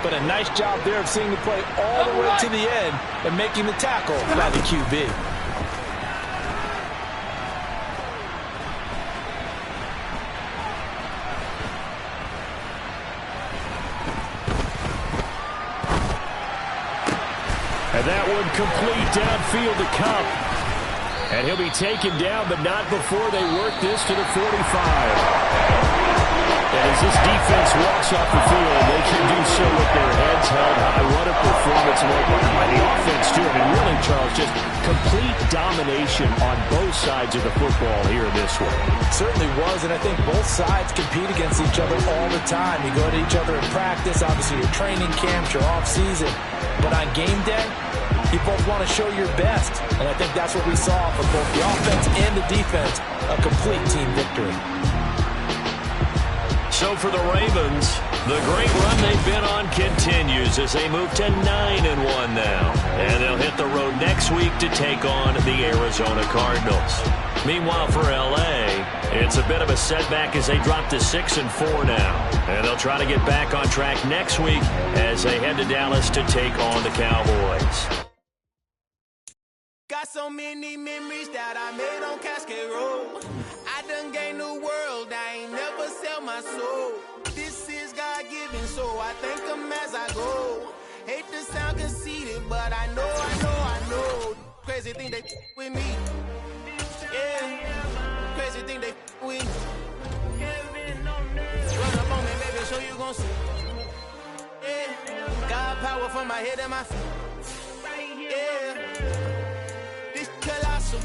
But a nice job there of seeing the play all the way to the end and making the tackle by the QB. And that one complete downfield to Cup. And he'll be taken down, but not before they work this to the 45. And as this defense walks off the field, they can do so with their heads held high. What a performance by the offense, too. I mean, really, Charles, just complete domination on both sides of the football here in this one. It certainly was, and I think both sides compete against each other all the time. You go to each other in practice, obviously your training camps, your off-season. But on game day, you both want to show your best. And I think that's what we saw from both the offense and the defense, a complete team victory. So for the Ravens, the great run they've been on continues as they move to 9-1 now. And they'll hit the road next week to take on the Arizona Cardinals. Meanwhile, for L.A., it's a bit of a setback as they drop to 6-4 now. And they'll try to get back on track next week as they head to Dallas to take on the Cowboys. Got so many memories that I made on Cascade Road. I done gained the world, I ain't never sell my soul. This is God-given so I thank him as I go. Hate to sound conceited, but I know. Crazy thing they with me. Yeah, crazy thing they with me. Run up on me, baby, so you gon' see. Yeah, God power from my head and my feet. Yeah, this colossal.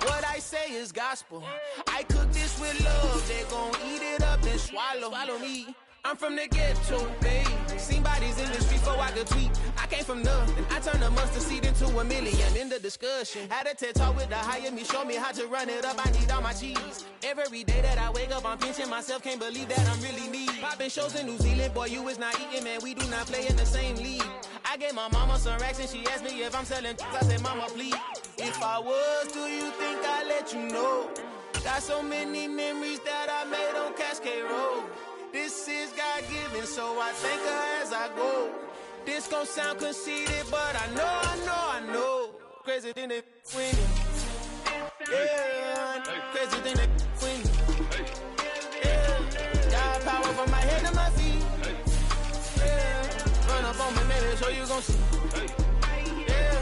What I say is gospel. I cook this with love. They gon' eat it up and swallow me. I'm from the ghetto, babe. Seen bodies in the street before I could tweet. I came from nothing. I turned a mustard seed into $1 million. In the discussion, had a TED talk with the higher me. Show me how to run it up. I need all my cheese. Every day that I wake up, I'm pinching myself. Can't believe that I'm really me. Popping shows in New Zealand, boy, you is not eating, man. We do not play in the same league. I gave my mama some racks and she asked me if I'm selling. I said, mama, please. If I was, do you think I'd let you know? Got so many memories that I made on Cascade Road. This is God-given, so I thank her as I go. This gon' sound conceited, but I know. Crazy thing they win. Yeah, crazy thing they win. Yeah, God power from my head to my feet. Yeah, run up on me, baby, so you gon' see. Yeah.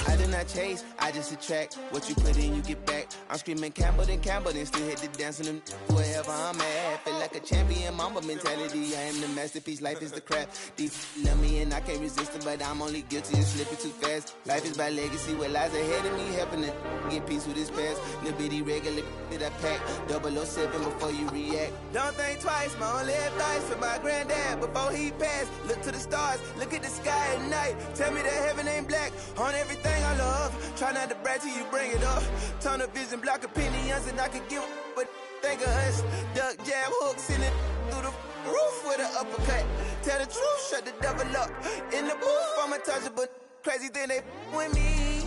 I did not chase, I just attract. What you put in, you get back. I'm screaming Campbell, then still hit the dance and wherever I'm at. Feel like a champion, mamba mentality. I am the masterpiece, life is the crap. Deep love me and I can't resist it, but I'm only guilty of slipping too fast. Life is by legacy, what lies ahead of me, helping to get peace with this past. Little bitty regular that I pack, 007 before you react. Don't think twice, my only advice for my granddad before he passed. Look to the stars, look at the sky at night. Tell me that heaven ain't black on everything I love. Try not to brag till you bring it up. Turn the vision, block opinions, and I could give but think of us. Duck, jab, hooks in it through the roof with an uppercut. Tell the truth, shut the devil up. In the booth, I'm untouchable. Crazy thing they with me.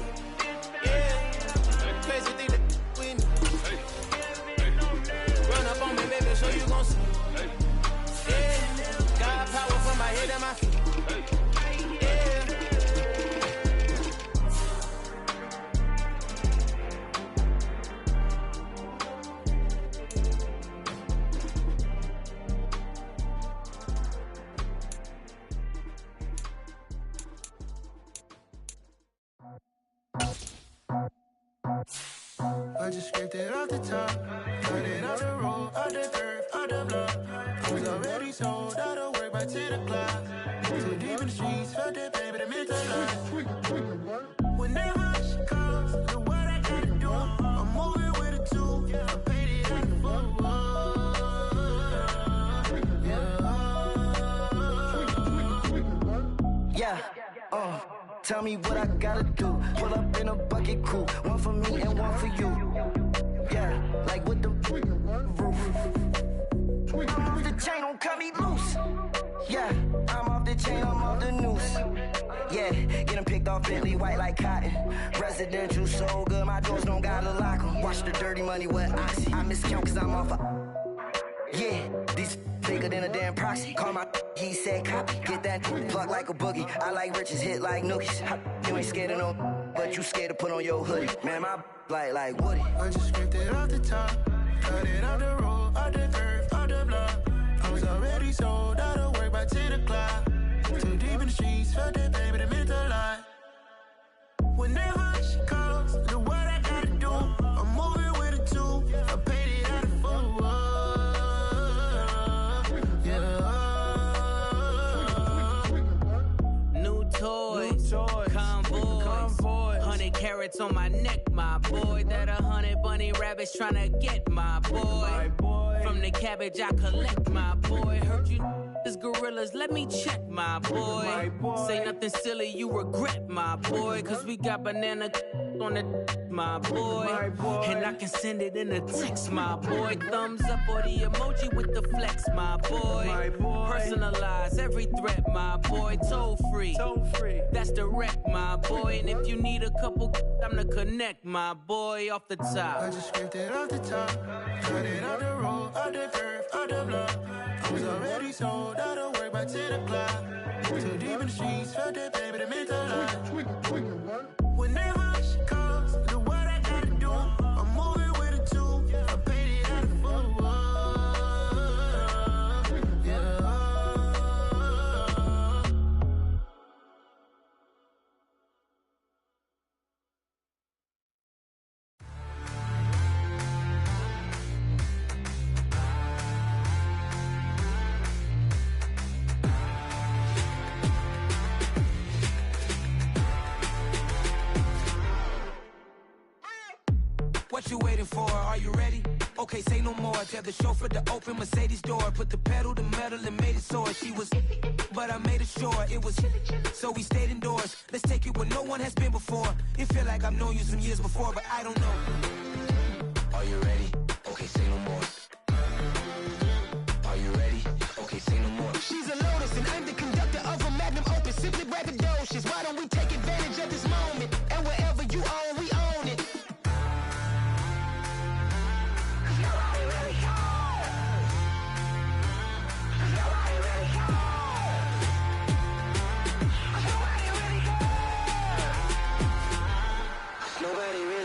Yeah, crazy thing they with me. Run up on me, baby, so you gon' see. Yeah, God power from my head and my feet. I just scraped it off the top, cut it off the road, off the curve, off the block. I was already sold out of work by 10 o'clock. Too deep in the streets, felt that baby, the mental lie. Whenever she calls, the what I gotta do, I'm moving with a two. I paid it out the full. Tell me what I gotta do. Pull up in a bucket crew, one for me and one for you. Yeah, like with the roof. I'm off the chain, don't cut me loose. Yeah, I'm off the chain, I'm off the noose. Yeah, get them picked off Bentley, white like cotton. Residential, so good, my doors don't gotta lock them. Watch the dirty money with Oxy. I miscount cause I'm off a... Yeah, these bigger than a damn proxy. Call my he said copy. Get that plug like a boogie. I like riches, hit like nookies. You ain't scared of no, but you scared to put on your hoodie. Man, my like Woody. I just scraped it off the top, cut it off the road, off the curve, off the block. I was already sold out of work by 10 o'clock. Too deep in the streets, felt that baby, the mental lie. Whenever she calls, the what I gotta do, I'm moving with a two. I paid it out of full. Convoy, 100 carats on my neck, my boy. That 100 bunny rabbits tryna get my boy. From the cabbage I collect, my boy. Heard you is gorillas, let me check, my boy. Say nothing silly, you regret, my boy. Cause we got banana on the my boy. And I can send it in a text, my boy. Thumbs up or the emoji with the flex, my boy. Personalize every threat, my boy. Toll free, that's direct, my boy. And if you need a couple, I'm to connect, my boy. Off the top, I just scraped it off the top, cut it off the road, off the curve, off the block. I was already sold out of work by 10 o'clock. Too deep in the streets, felt that baby, the mental lie. Whenever she calls, the what I gotta do, I'm moving with a two. I paid it out of full. Yeah. waiting for. Are you ready? Okay, say no more. Tell the chauffeur to open Mercedes door. Put the pedal to metal and made it soar. She was, but I made it sure it was. So we stayed indoors. Let's take it where no one has been before. It feel like I've known you some years before, but I don't know. Are you ready? Okay, say no more. Are you ready? Okay, say no more. She's a Lotus and I'm the conductor of a Magnum Opus. Simply braggadocious. Why don't we take advantage of this moment? And wherever you own, we own it.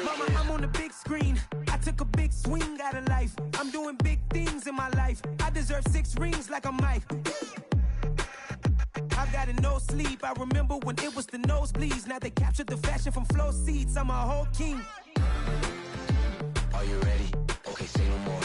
Mama, I'm on the big screen. I took a big swing out of life. I'm doing big things in my life. I deserve 6 rings like a Mike. I've got no sleep. I remember when it was the nosebleeds. Now they captured the fashion from flow seats. I'm a whole king. Are you ready? Okay, say no more.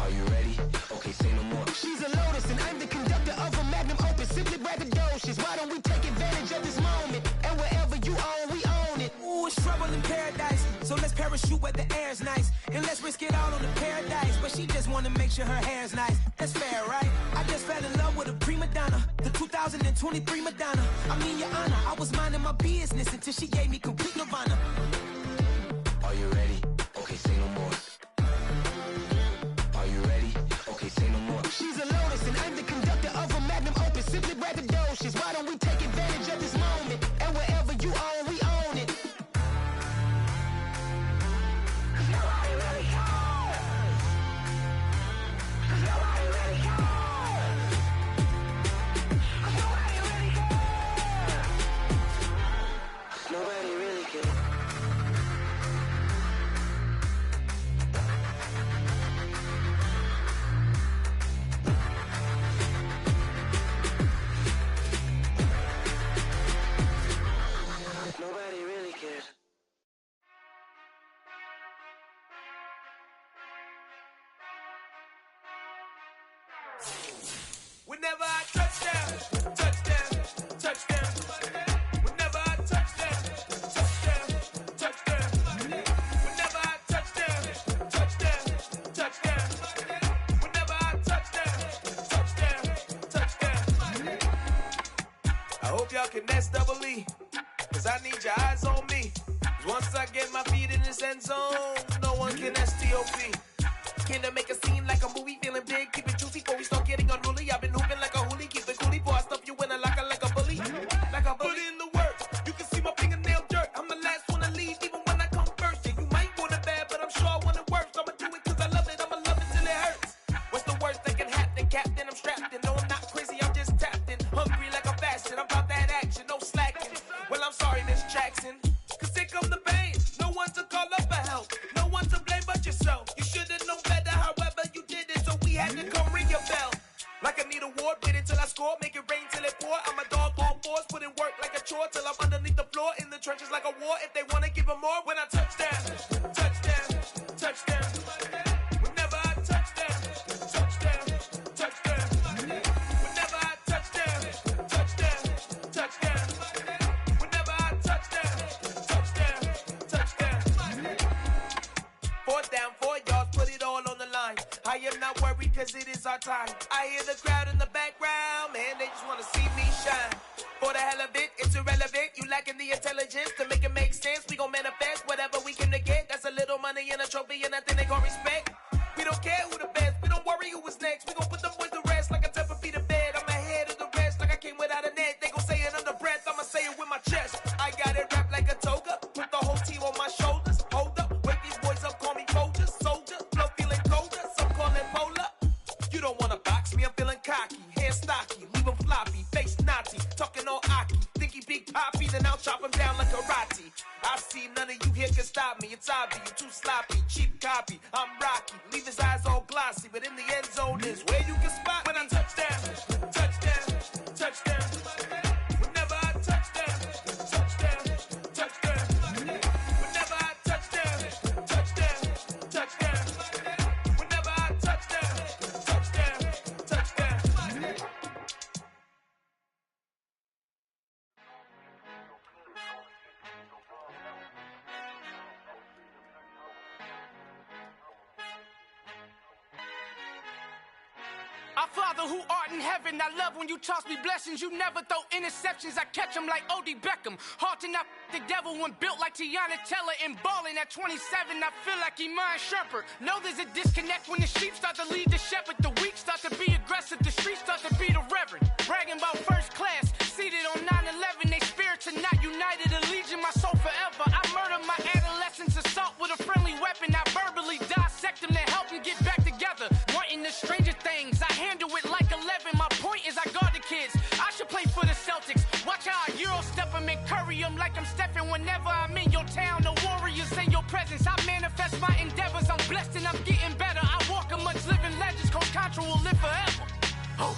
Are you ready? Okay, say no more. She's a Lotus and I'm the conductor of a Magnum Opus. Simply braggadocious. Why don't we take advantage of this moment? And wherever you own, we own it. Ooh, it's trouble in paradise. So let's parachute where the air's nice. And let's risk it all on the paradise. But she just wanna make sure her hair's nice. That's fair, right? I just fell in love with a prima donna. The 2023 Madonna. I mean, your honor, I was minding my business until she gave me complete nirvana. Are you ready? Okay, say no more. Are you ready? Okay, say no more. She's a Lotus and I'm the conductor of a Magnum Opus. Simply braggadocious. Why don't we take advantage of this moment? And wherever you own, we own it. Nobody really cares. Nobody really cares. Nobody really cares. Nobody really cares. Nobody really cares. Whenever I touchdown, touchdown, touchdown. Whenever I touchdown, touchdown, touchdown. Whenever I touchdown, touchdown, touchdown. Whenever I touchdown, touchdown, touchdown. I hope y'all can nest double E, cause I need your eyes on me. 'Cause once I get my feet in this end zone, no one can STOP. Came to make a scene like a movie, feeling big, keep it juicy before we start getting unruly. I've been hooping like a hoolie, keep it coolie before I stuff you in a locker like a bully. Like a bully. Put in the work, you can see my fingernail dirt. I'm the last one to leave, even when I come first. Yeah, you might want it bad, but I'm sure I want it worse. I'ma do it 'cause I love it, I'ma love it till it hurts. What's the worst that can happen, Captain? I'm strapped in, no, I'm not crazy, I'm just tapped in. Hungry like a bastard, I'm about that action, no slacking. Well, I'm sorry, Miss Jackson, 'cause here come the pain. No one to call up for help, no one to blame but yourself. You should've known better, however you did it, so we had to come ring your bell. Like I need a award, wait until I score, make it rain till it pour. I'm a dog on fours, put in work like a chore till I'm underneath the floor, in the trenches like a war. If they wanna give them more, when I touchdown, touchdown, touchdown. Whenever I touchdown, touchdown, touchdown. Whenever I touchdown, touchdown, touchdown. Whenever I touchdown, touchdown, touchdown. 4th down, 4 yards, put it all on the line. I am not worried 'cause it is our time. I hear the crowd in the background, man, they just wanna see me shine. For the hell of it, it's irrelevant. You lacking the intelligence to make it make sense. We gon' manifest whatever we came to get. That's a little money and a trophy and nothing they gon' respect. We don't care who the best, we don't worry who is next. We gon' put them boys to rest like a 10 feet of bed. I'm ahead of the rest like I came without a net. They gon' say it under breath, I'ma say it with my chest. I got it wrapped like a toga, put the whole team on my shoulders. Hold up, wake these boys up, call me Folgers, soldier. Flow feeling colder, some call it polar. You don't wanna box me, I'm feeling cocky. Hair stocky, leave him floppy, face naughty. Talking all aki, think he big poppy, then I'll chop him down like karate. I see none of you here can stop me. It's obvious, you too sloppy, cheap copy. I'm Rocky, leave his eyes all glossy, but in the end zone is where you can spot when I touchdown, touchdown, touchdown. Whenever I touchdown, touchdown, touchdown. Whenever I touchdown, touchdown, touchdown. Whenever I touchdown, touchdown, touchdown. Father who art in heaven, I love when you toss me blessings. You never throw interceptions, I catch them like O.D. Beckham. Hard to not the devil when built like Tiana Teller and balling at 27. I feel like Iman Shumpert. Know there's a disconnect when the sheep start to lead the shepherd. The weak start to be aggressive, the streets start to be the reverend. Bragging about first class, seated on 9/11. They spirits are not united, a legion, my soul forever. I murder my adolescence, assault with a friendly weapon. I verbally dissect them to help them get back together. Wanting the stranger things, I handle it like 11. My point is I guard the kids. I should play for the Celtics. Watch how I Euro step them and curry them like I'm Stephen. Whenever I'm in your town, the warriors in your presence. I manifest my endeavors. I'm blessed and I'm getting better. I walk amongst living legends. Coach Contra will live forever. Oh.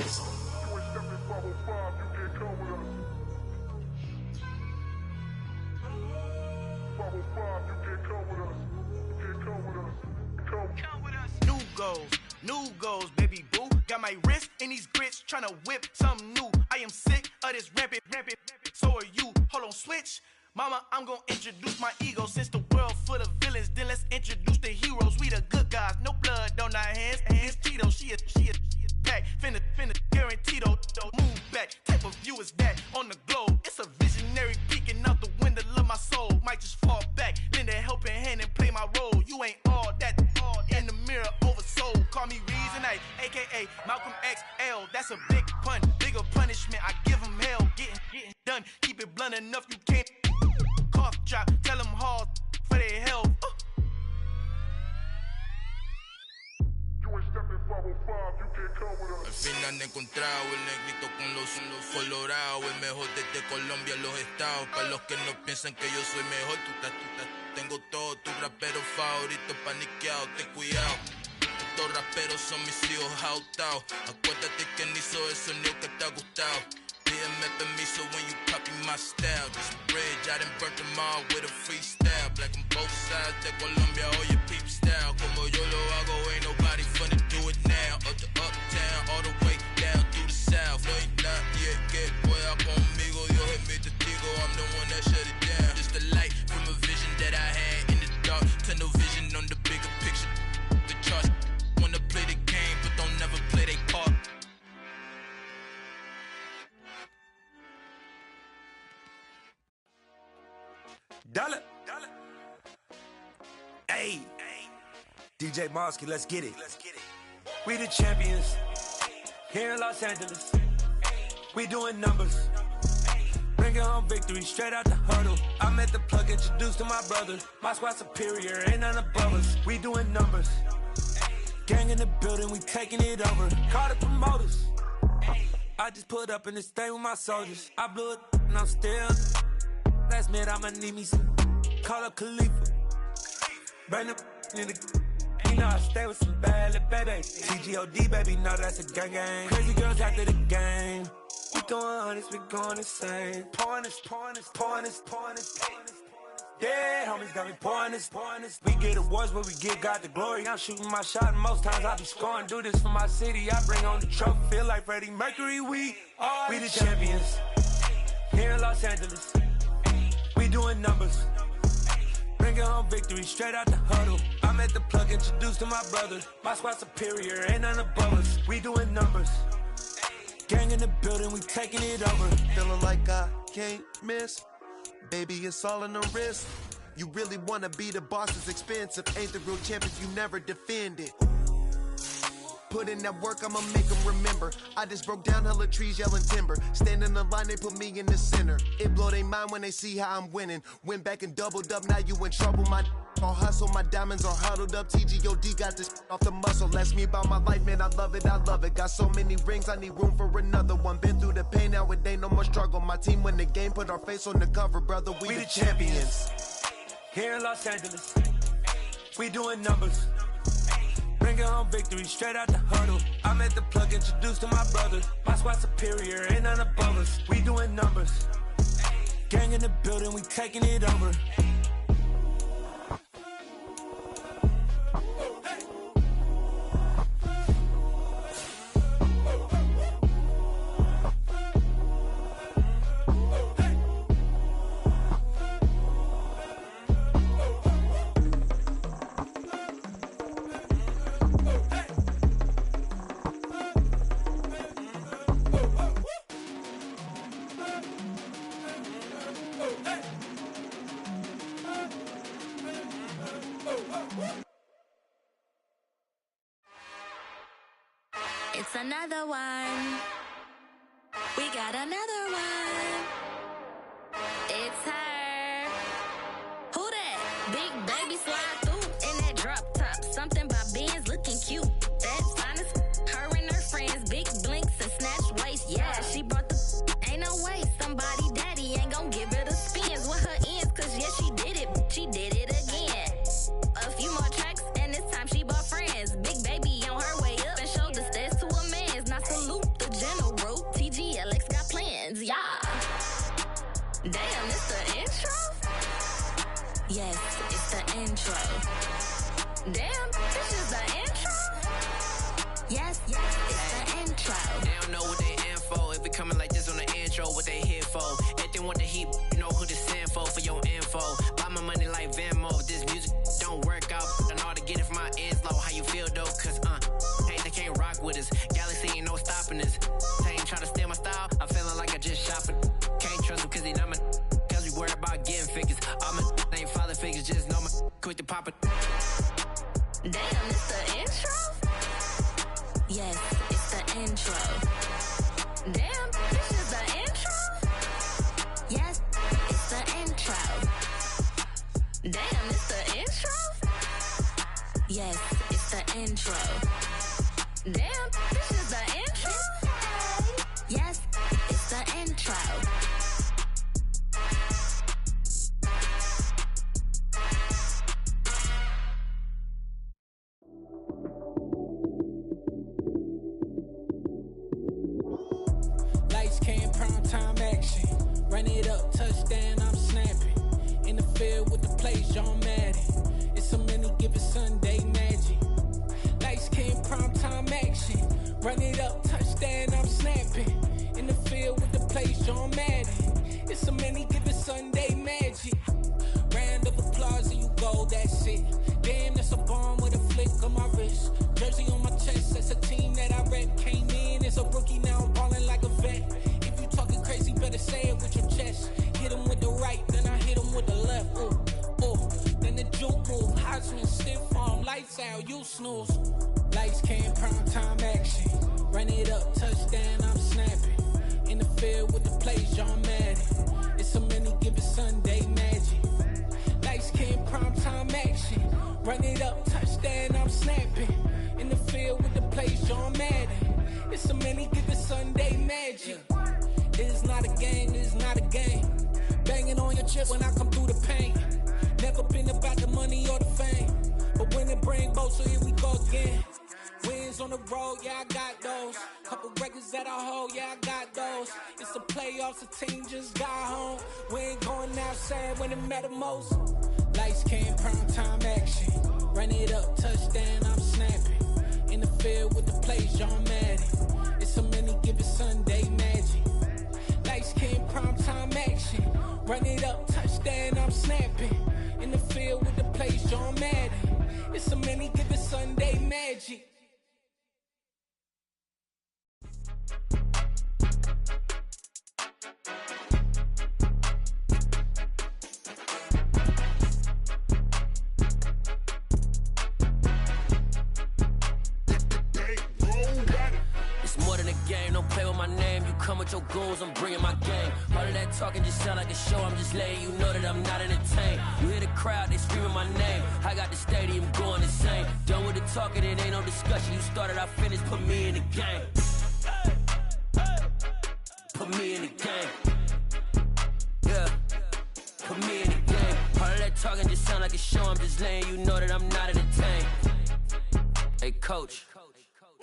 New goals, baby boo. Got my wrist in these grits, tryna whip something new. I am sick of this rampant. So are you. Hold on, switch. Mama, I'm gonna introduce my ego. Since the world full of villains, then let's introduce the heroes. We the good guys, no blood on our hands. It's Tito, she a pack. Finna guaranteed though. Move back, type of view is that on the globe. It's a visionary peeking out the window of my soul. Might just fall back, lend a helping hand and play my role. You ain't all that in the mirror oversold. Call me Reason A, aka Malcolm XL. That's a big pun, bigger punishment. I give him hell, getting done. Keep it blunt enough, you can't cough drop. Tell them hard for their health. Al fin han encontrado el negrito con los colorados, el mejor desde Colombia, los estados. Para los que no piensan que yo soy mejor, tengo todo, tus raperos favoritos paniqueados, ten cuidado. Estos raperos son mis hijos adoptados. Acuérdate que ni hizo el sonido que te ha gustado. Pídeme permiso when you copy my style. This bridge, I done burnt them all with a freestyle. Black on both sides de Colombia, oye peep style. Como yo lo hago, ain't nobody finna do it now. Up to uptown, all the way down through the south. No hay nadie que pueda conmigo, Dios es mi testigo. I'm the one that shut it down. Just a light from a vision that I had in the dark. Tunnel vision on the bigger picture. The charts wanna play the game, but don't never play their part. Dollar. Hey. DJ Mosky, let's get it. We the champions here in Los Angeles. We doing numbers. Bringing home victory straight out the huddle. I'm at the plug, introduced to my brother. My squad superior, ain't none above us. We doing numbers. Gang in the building, we taking it over. Call the promoters. I just put up in this thing with my soldiers. I blew it and I'm still. Last minute I'ma need me some. Call up Khalifa. Bring them in the. You know I stay with some bad little baby. TGOD baby, know that's a gang. Crazy girls after the game. We going honest, we going insane. Pouring this. Yeah, homies got me pouring this. We get awards, but we give God the glory. I'm shooting my shot, and most times I be scoring. Do this for my city, I bring on the trophy. Feel like Freddie Mercury, we the champions here in Los Angeles. We doing numbers. Bringing home victory straight out the huddle. I'm at the plug, introduced to my brother. My squad superior, ain't none above us. We doing numbers. Gang in the building, we taking it over. Feeling like I can't miss. Baby, it's all in the wrist. You really wanna be the boss, it's expensive. Ain't the real champions, you never defend it. Put in that work, I'ma make them remember. I just broke down hella trees, yelling timber. Stand in the line, they put me in the center. It blow their mind when they see how I'm winning. Went back and doubled up, now you in trouble. My all hustle, my diamonds are huddled up. TGOD got this off the muscle. That's me about my life, man, I love it. Got so many rings, I need room for another one. Been through the pain, now it ain't no more struggle. My team win the game, put our face on the cover, brother. We the champions here in Los Angeles. We doing numbers. Bringing home victory straight out the huddle. I'm at the plug, introduced to my brother. My squad superior, ain't none above us. We doing numbers. Gang in the building, we taking it over. It's another one. We got another one. It's her. Who that? Big baby slide through in that drop top. Something by Benz looking cute. That's honest. Her and her friends, big blinks and snatch waist. Yeah, she brought the. Ain't no way somebody daddy ain't gon' give her the spins with her ends. Cause yeah, she did it. She did it again. A few more tracks and this time she bought friends. Big baby on her way up and showed the stairs to a man's. Now salute the general. TGLX got plans, yeah. Damn, it's the intro? Yes, it's the intro. Damn, this is the intro? Yes, it's the intro. They don't know what they in for. If we coming like this on the intro, what they here for? If they want the heat, you know who to send for your info. Buy my money like Venmo. If this music don't work out, I know how to get it from my ends low. How you feel though? Cause hey, they can't rock with us. Galaxy ain't no stopping us. They ain't trying to steal my style. I'm feeling like I just shot for. Can't trust them cause they not my. Cause we worried about getting figures. All my ain't father figures, just know my quick to pop it. Damn, it's the intro? Yes, it's the intro. Damn, this is the intro? Yes, it's the intro. Damn, it's the intro? Yes, it's the intro. Damn, this is the intro? Yes, it's the intro. Lights came, prime time action. Run it up, touchdown, I'm snapping. In the field with the plays, John Madden. It's so many given Sunday magic. Lights came, prime time action. Run it up, touchdown, I'm snapping. In the field with the plays, John Madden. It's so many given Sunday magic. Round of applause and you go, that's it. Damn, that's a bomb with a flick on my wrist. Jersey on my chest, that's a team that I rep. Came in as a rookie, now I'm balling like a vet. If you talking crazy, better say it with your chest. Hit him with the right, then I hit him with the left. Then the juke move, Heisman, stiff arm, lights out, you snooze. Lights came, prime time action. Run it up, touchdown, I'm snapping. In the field with the plays, John Madden. It's so many given Sunday magic. Lights came, prime time action. Run it up, touchdown, I'm snapping. In the field with the plays, John Madden. It's so many given Sunday magic. This is not a game, this is not a game. Banging on your chip when I come through the paint. Never been about the money or the fame. But when it bring both, so here we go again. Wins on the road, yeah, I got those. Couple records that I hold, yeah, I got those. It's the playoffs, the team just got home. We ain't going outside when it matter most. Lights came, prime time action. Run it up, touchdown, I'm snapping. In the field with the plays, John Madden. It's so many given Sunday magic. Lights came, prime time action. Run it up, touchdown, I'm snapping. In the field with the plays, John Madden. It's so many given Sunday magic. Come with your goons, I'm bringing my game. All of that talking just sound like a show. I'm just letting you know that I'm not entertained. You hear the crowd, they screaming my name. I got the stadium going insane. Done with the talking, it ain't no discussion. You started, I finished, put me in the game. Put me in the game. Yeah, put me in the game. All of that talking just sound like a show. I'm just letting you know that I'm not entertained. Hey, coach.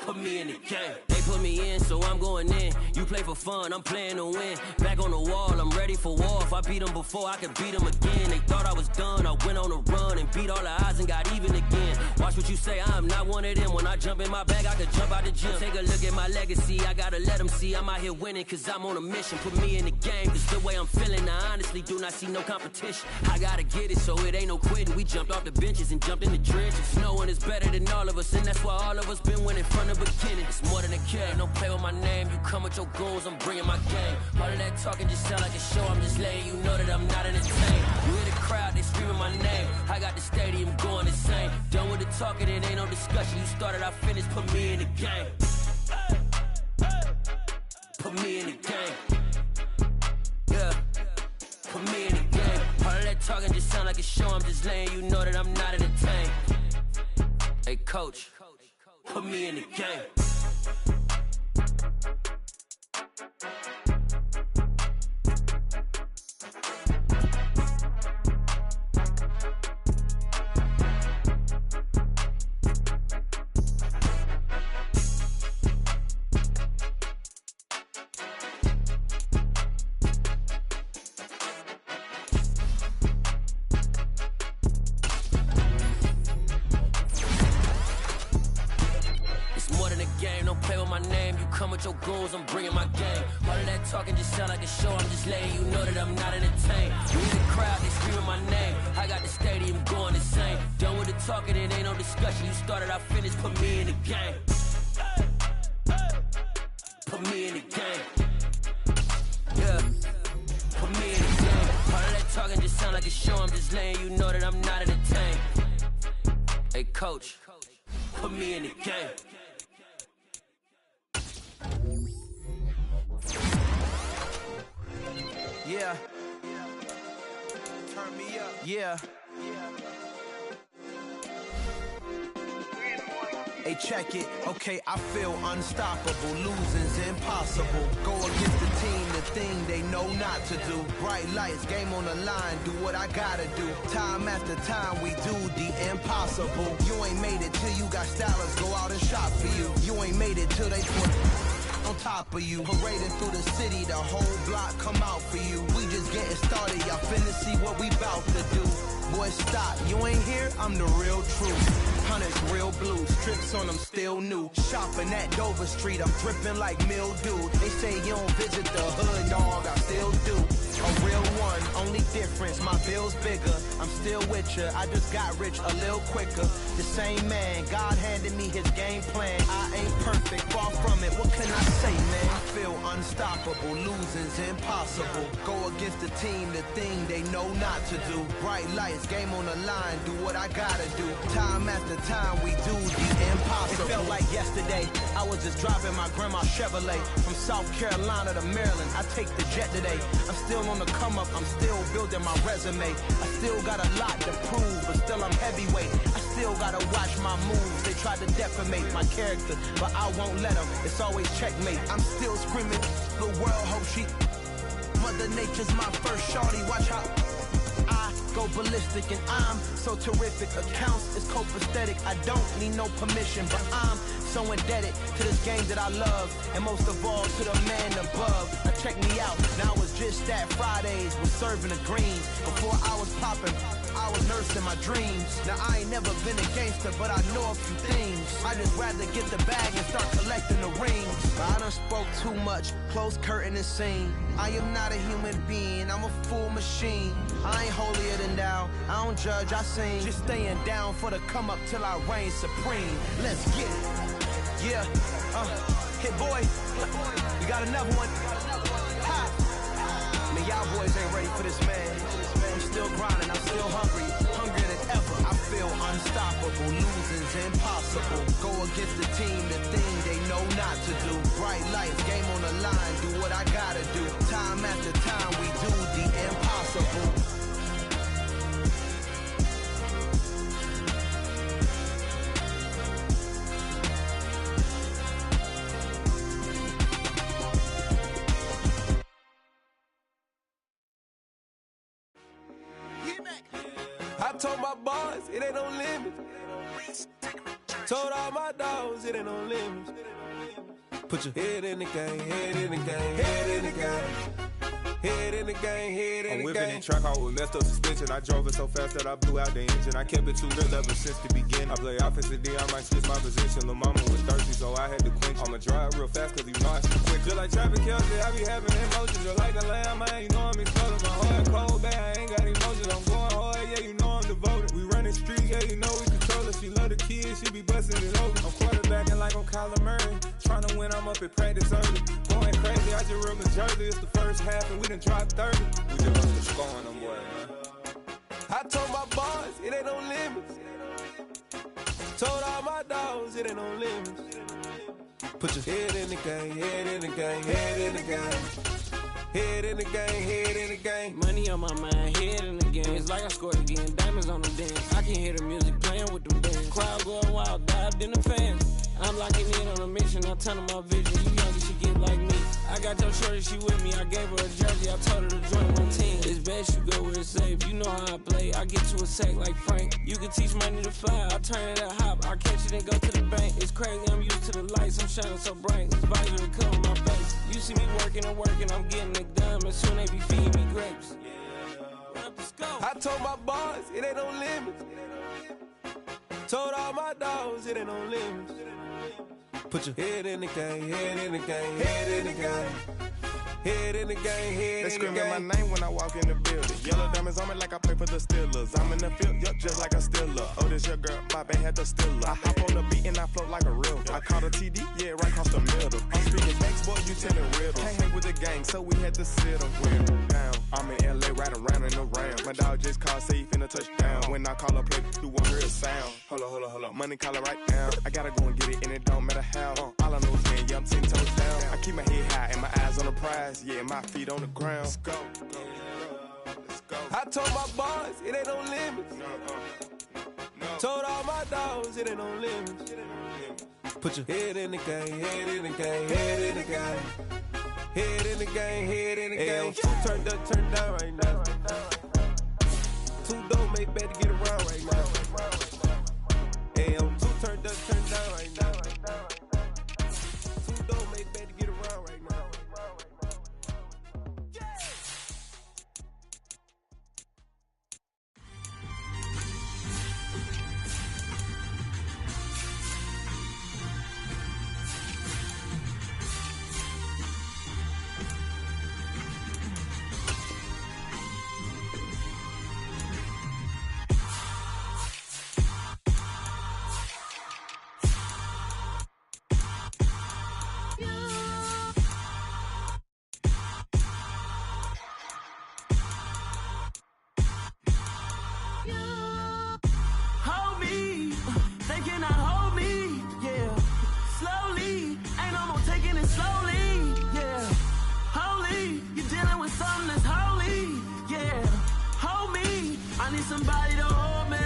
Put me in the game. They put me in, so I'm going in. You play for fun, I'm playing to win. Back on the wall, I'm ready for war. If I beat them before, I can beat them again. They thought I was done, I went on a run and beat all the odds and got even again. Watch what you say, I'm not one of them. When I jump in my bag, I could jump out the gym. Take a look at my legacy, I gotta let them see I'm out here winning, cause I'm on a mission. Put me in the game, cause the way I'm feeling, I honestly do not see no competition. I gotta get it, so it ain't no quitting. We jumped off the benches and jumped in the trenches. No one is better than all of us, and that's why all of us been winning from the beginning. It's more than a game, don't play with my name. You come with your goons, I'm bringing my game. All of that talking just sound like a show. I'm just letting you know that I'm not entertained. You hear the crowd, they screaming my name. I got the stadium going insane. Done with the talking, it ain't no discussion. You started, I finished, put me in the game. Put me in the game. Yeah, put me in the game. All of that talking just sound like a show. I'm just letting you know that I'm not entertained. Hey, coach, put me in the game. Your goals, I'm bringing my game. All of that talking just sound like a show. I'm just letting you know that I'm not entertained. You in the crowd, they screaming my name. I got the stadium going insane. Done with the talking, it ain't no discussion. You started, I finished. Put me in the game. Put me in the game. Yeah. Put me in the game. All of that talking just sound like a show. I'm just letting you know that I'm not entertained. Hey, coach, put me in the game. Yeah. Turn me up. Yeah. Hey, check it. Okay, I feel unstoppable. Losing's impossible. Go against the team, the thing they know not to do. Bright lights, game on the line, do what I gotta do. Time after time, we do the impossible. You ain't made it till you got stylers go out and shop for you. You ain't made it till they put on top of you. Parading through the city, the whole block come out for you. We just getting started, y'all finna see what we bout to do. Boy, stop, you ain't here, I'm the real truth. Hunters, real blue, strips on them still new. Shopping at Dover Street, I'm dripping like mildew. They say you don't visit the hood, dog, I still do. A real one, only difference, my bill's bigger. I'm still with ya, I just got rich a little quicker. The same man, God handed me his game plan. I ain't perfect, far from it, what can I say, man? I feel unstoppable, losing's impossible. Go against the team, the thing they know not to do. Bright lights, game on the line, do what I gotta do. Time after time, we do the impossible. It felt like yesterday, I was just driving my grandma's Chevrolet from South Carolina to Maryland. I take the jet today. I'm still on the come up, I'm still building my resume. I still got a lot to prove, but still I'm heavyweight. I still gotta watch my moves. They tried to defamate my character, but I won't let them. It's always checkmate. I'm still screaming, the world hope she. Mother Nature's my first shorty, watch how I go ballistic, and I'm so terrific. Accounts is copacetic, I don't need no permission, but I'm so indebted to this game that I love, and most of all to the man above. Now check me out, now it's just that Fridays was serving the greens. Before I was popping, I was nursing my dreams. Now I ain't never been a gangster, but I know a few things. I just rather get the bag and start collecting the rings. But I done spoke too much, close curtain and scene. I am not a human being, I'm a full machine. I ain't holier than thou, I don't judge, I sing. Just staying down for the come up till I reign supreme. Let's get it. Yeah, hit boy, you got another one. Ha. Man, y'all boys ain't ready for this, man. I'm still grinding, I'm still hungry, hungrier than ever. I feel unstoppable, losing's impossible. Go against the team, the thing they know not to do. Bright lights, game on the line, do what I gotta do. Time after time, we do the impossible. I told my boys, it ain't no limit. Told all my dogs, it ain't no limit. Put your head in the game, head in the game, head in the game. Head in the game, head in the game. I'm whipping in track out with messed up suspension. I drove it so fast that I blew out the engine. I kept it too real ever since the beginning. I play offensive D, I might switch my position. Lil' mama was thirsty, so I had to quench. I'ma drive real fast, cause you know I should quit. Just like traffic Kelsey, I be having emotions. Just like a lamb, man, you know I'm exploding. My heart cold, bad, I ain't got emotions. I'm going hard, yeah, you know I'm devoted. We running streets, yeah, you know we control it. She love the kids, she be busting it over. I'm quarterbacking like I'm Kyler Murray. Trying to win, I'm up at practice early. Going crazy, I just ripped the jersey. It's the first half, and we done dropped 30. We just wasn't scoring them boys, man. I told my boys, it ain't no limits. Told all my dogs, it ain't no limits. Put your head in the game, head in the game, head in the game. Head in the game, head in the game. Money on my mind, head in the game. It's like I scored again, diamonds on the dance. I can hear the music playing with them bands. Crowd going wild, dived in the fans. I'm locking in on a mission, I turn on my vision. You young, she get like me. I got your shorty, she with me. I gave her a jersey, I told her to join my team. It's best you go where it's safe. You know how I play. I get to a sack like Frank. You can teach money to fly. I turn it at hop. I catch it and go to the bank. It's crazy, I'm used to the lights. I'm shining so bright. This visor to cover my face. You see me working and working. I'm getting it done. And soon they be feeding me grapes. I told my boys, it ain't no limits. Told all my dogs, it ain't no limits. Put your head in the game, head in the game, head in the game. Head in the game, head in the game. They screaming my name when I walk in the building. Yellow diamonds on me like I play for the Steelers. I'm in the field, yup, just like a Steeler. Oh, this your girl, Bobby had the Steeler. I hop on the beat and I float like a real. I caught a TD, yeah, right across the middle. I'm speaking banks, boy, you telling riddles. Can't hang with the gang, so we had to sit them down. I'm in LA, riding around and around. My dog just called, say he finna touchdown. When I call a play, you won't hear a sound. Hold up, money calling right now. I gotta go and get it, and it don't matter how. All I know is man, yeah, I'm 10 toes down. I keep my head high and my eyes on the prize. Yeah, my feet on the ground. Let's go. I told my boys, it ain't no limits. Told all my dogs, it ain't no limits. Put your head in the game, head in the game, head in the game. Head in the game, head in the game. Two turned up, turned down right now. Two don't make bad to get around right now. Hey, I'm two turned up, turned down right now. Two don't make bad to get around right now. Somebody to hold me.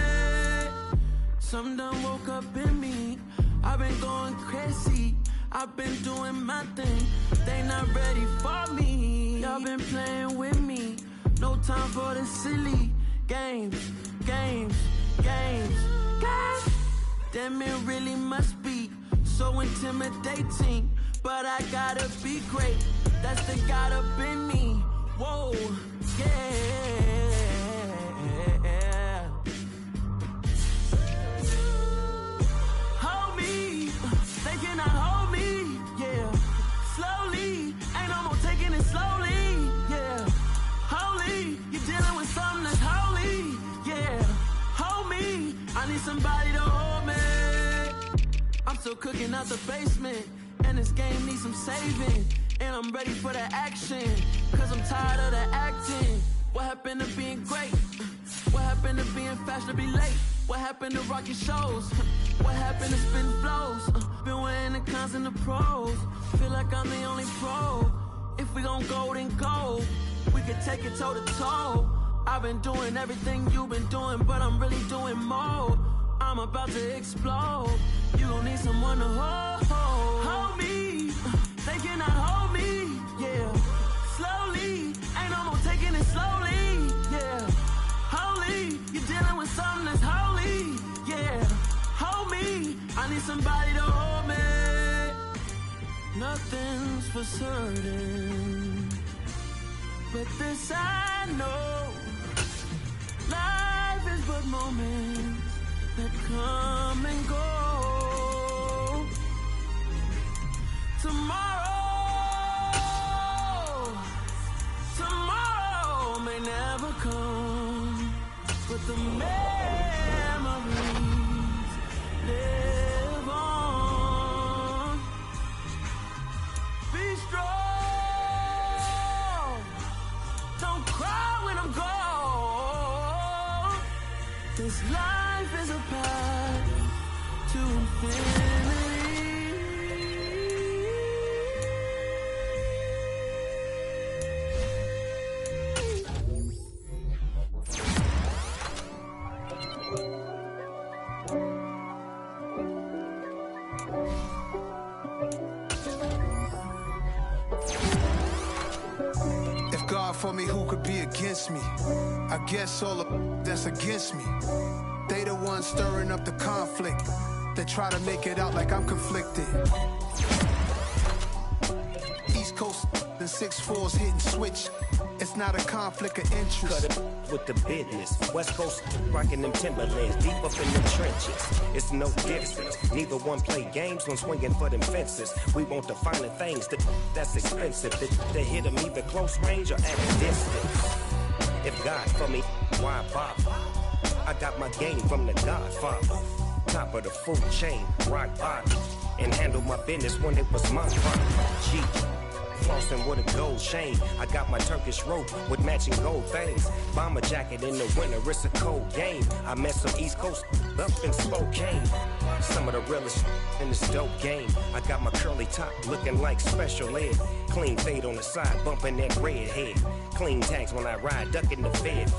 Something done woke up in me. I've been going crazy. I've been doing my thing. They not ready for me. Y'all been playing with me. No time for the silly games. Damn, it really must be so intimidating. But I gotta be great. That's the God up in me. Whoa, yeah. Hold me, they cannot hold me, yeah. Slowly, ain't no more taking it slowly, yeah. Holy, you're dealing with something that's holy, yeah. Hold me, I need somebody to hold me. I'm still cooking out the basement, and this game needs some saving. And I'm ready for the action, cause I'm tired of the acting. What happened to being great? What happened to being fashionably late? What happened to rocking shows? What happened to spitting flows? Been wearing the cons and the pros. Feel like I'm the only pro. If we gon' go, then go. We could take it toe to toe. I've been doing everything you've been doing, but I'm really doing more. I'm about to explode. You gon' need someone to hold. Hold me. They cannot hold me, yeah. Slowly, ain't no more taking it slowly, yeah. Holy, you're dealing with something that's holy, yeah. Hold me, I need somebody to hold me. Nothing's for certain, but this I know. Life is but moments that come and go. Tomorrow may never come, but the memories live on. Be strong, don't cry when I'm gone. This life is a path to God for me, who could be against me? I guess all the that's against me. They the ones stirring up the conflict. They try to make it out like I'm conflicted. East Coast and 6'4's hitting switch. It's not a conflict of interest. Cut it with the business. West Coast rocking them Timberlands deep up in the trenches. It's no difference. Neither one play games when swinging for them fences. We want the finer things that's expensive. They hit them either close range or at a distance. If God for me, why bother? I got my game from the Godfather. Top of the food chain, rock bottom. And handle my business when it was my problem. G. Flossing with a gold chain. I got my Turkish rope with matching gold things. Bomber jacket in the winter, it's a cold game. I met some East Coast up in Spokane. Some of the realest in this dope game. I got my curly top looking like special ed. Clean fade on the side, bumping that red head. Clean tags when I ride, ducking the feds.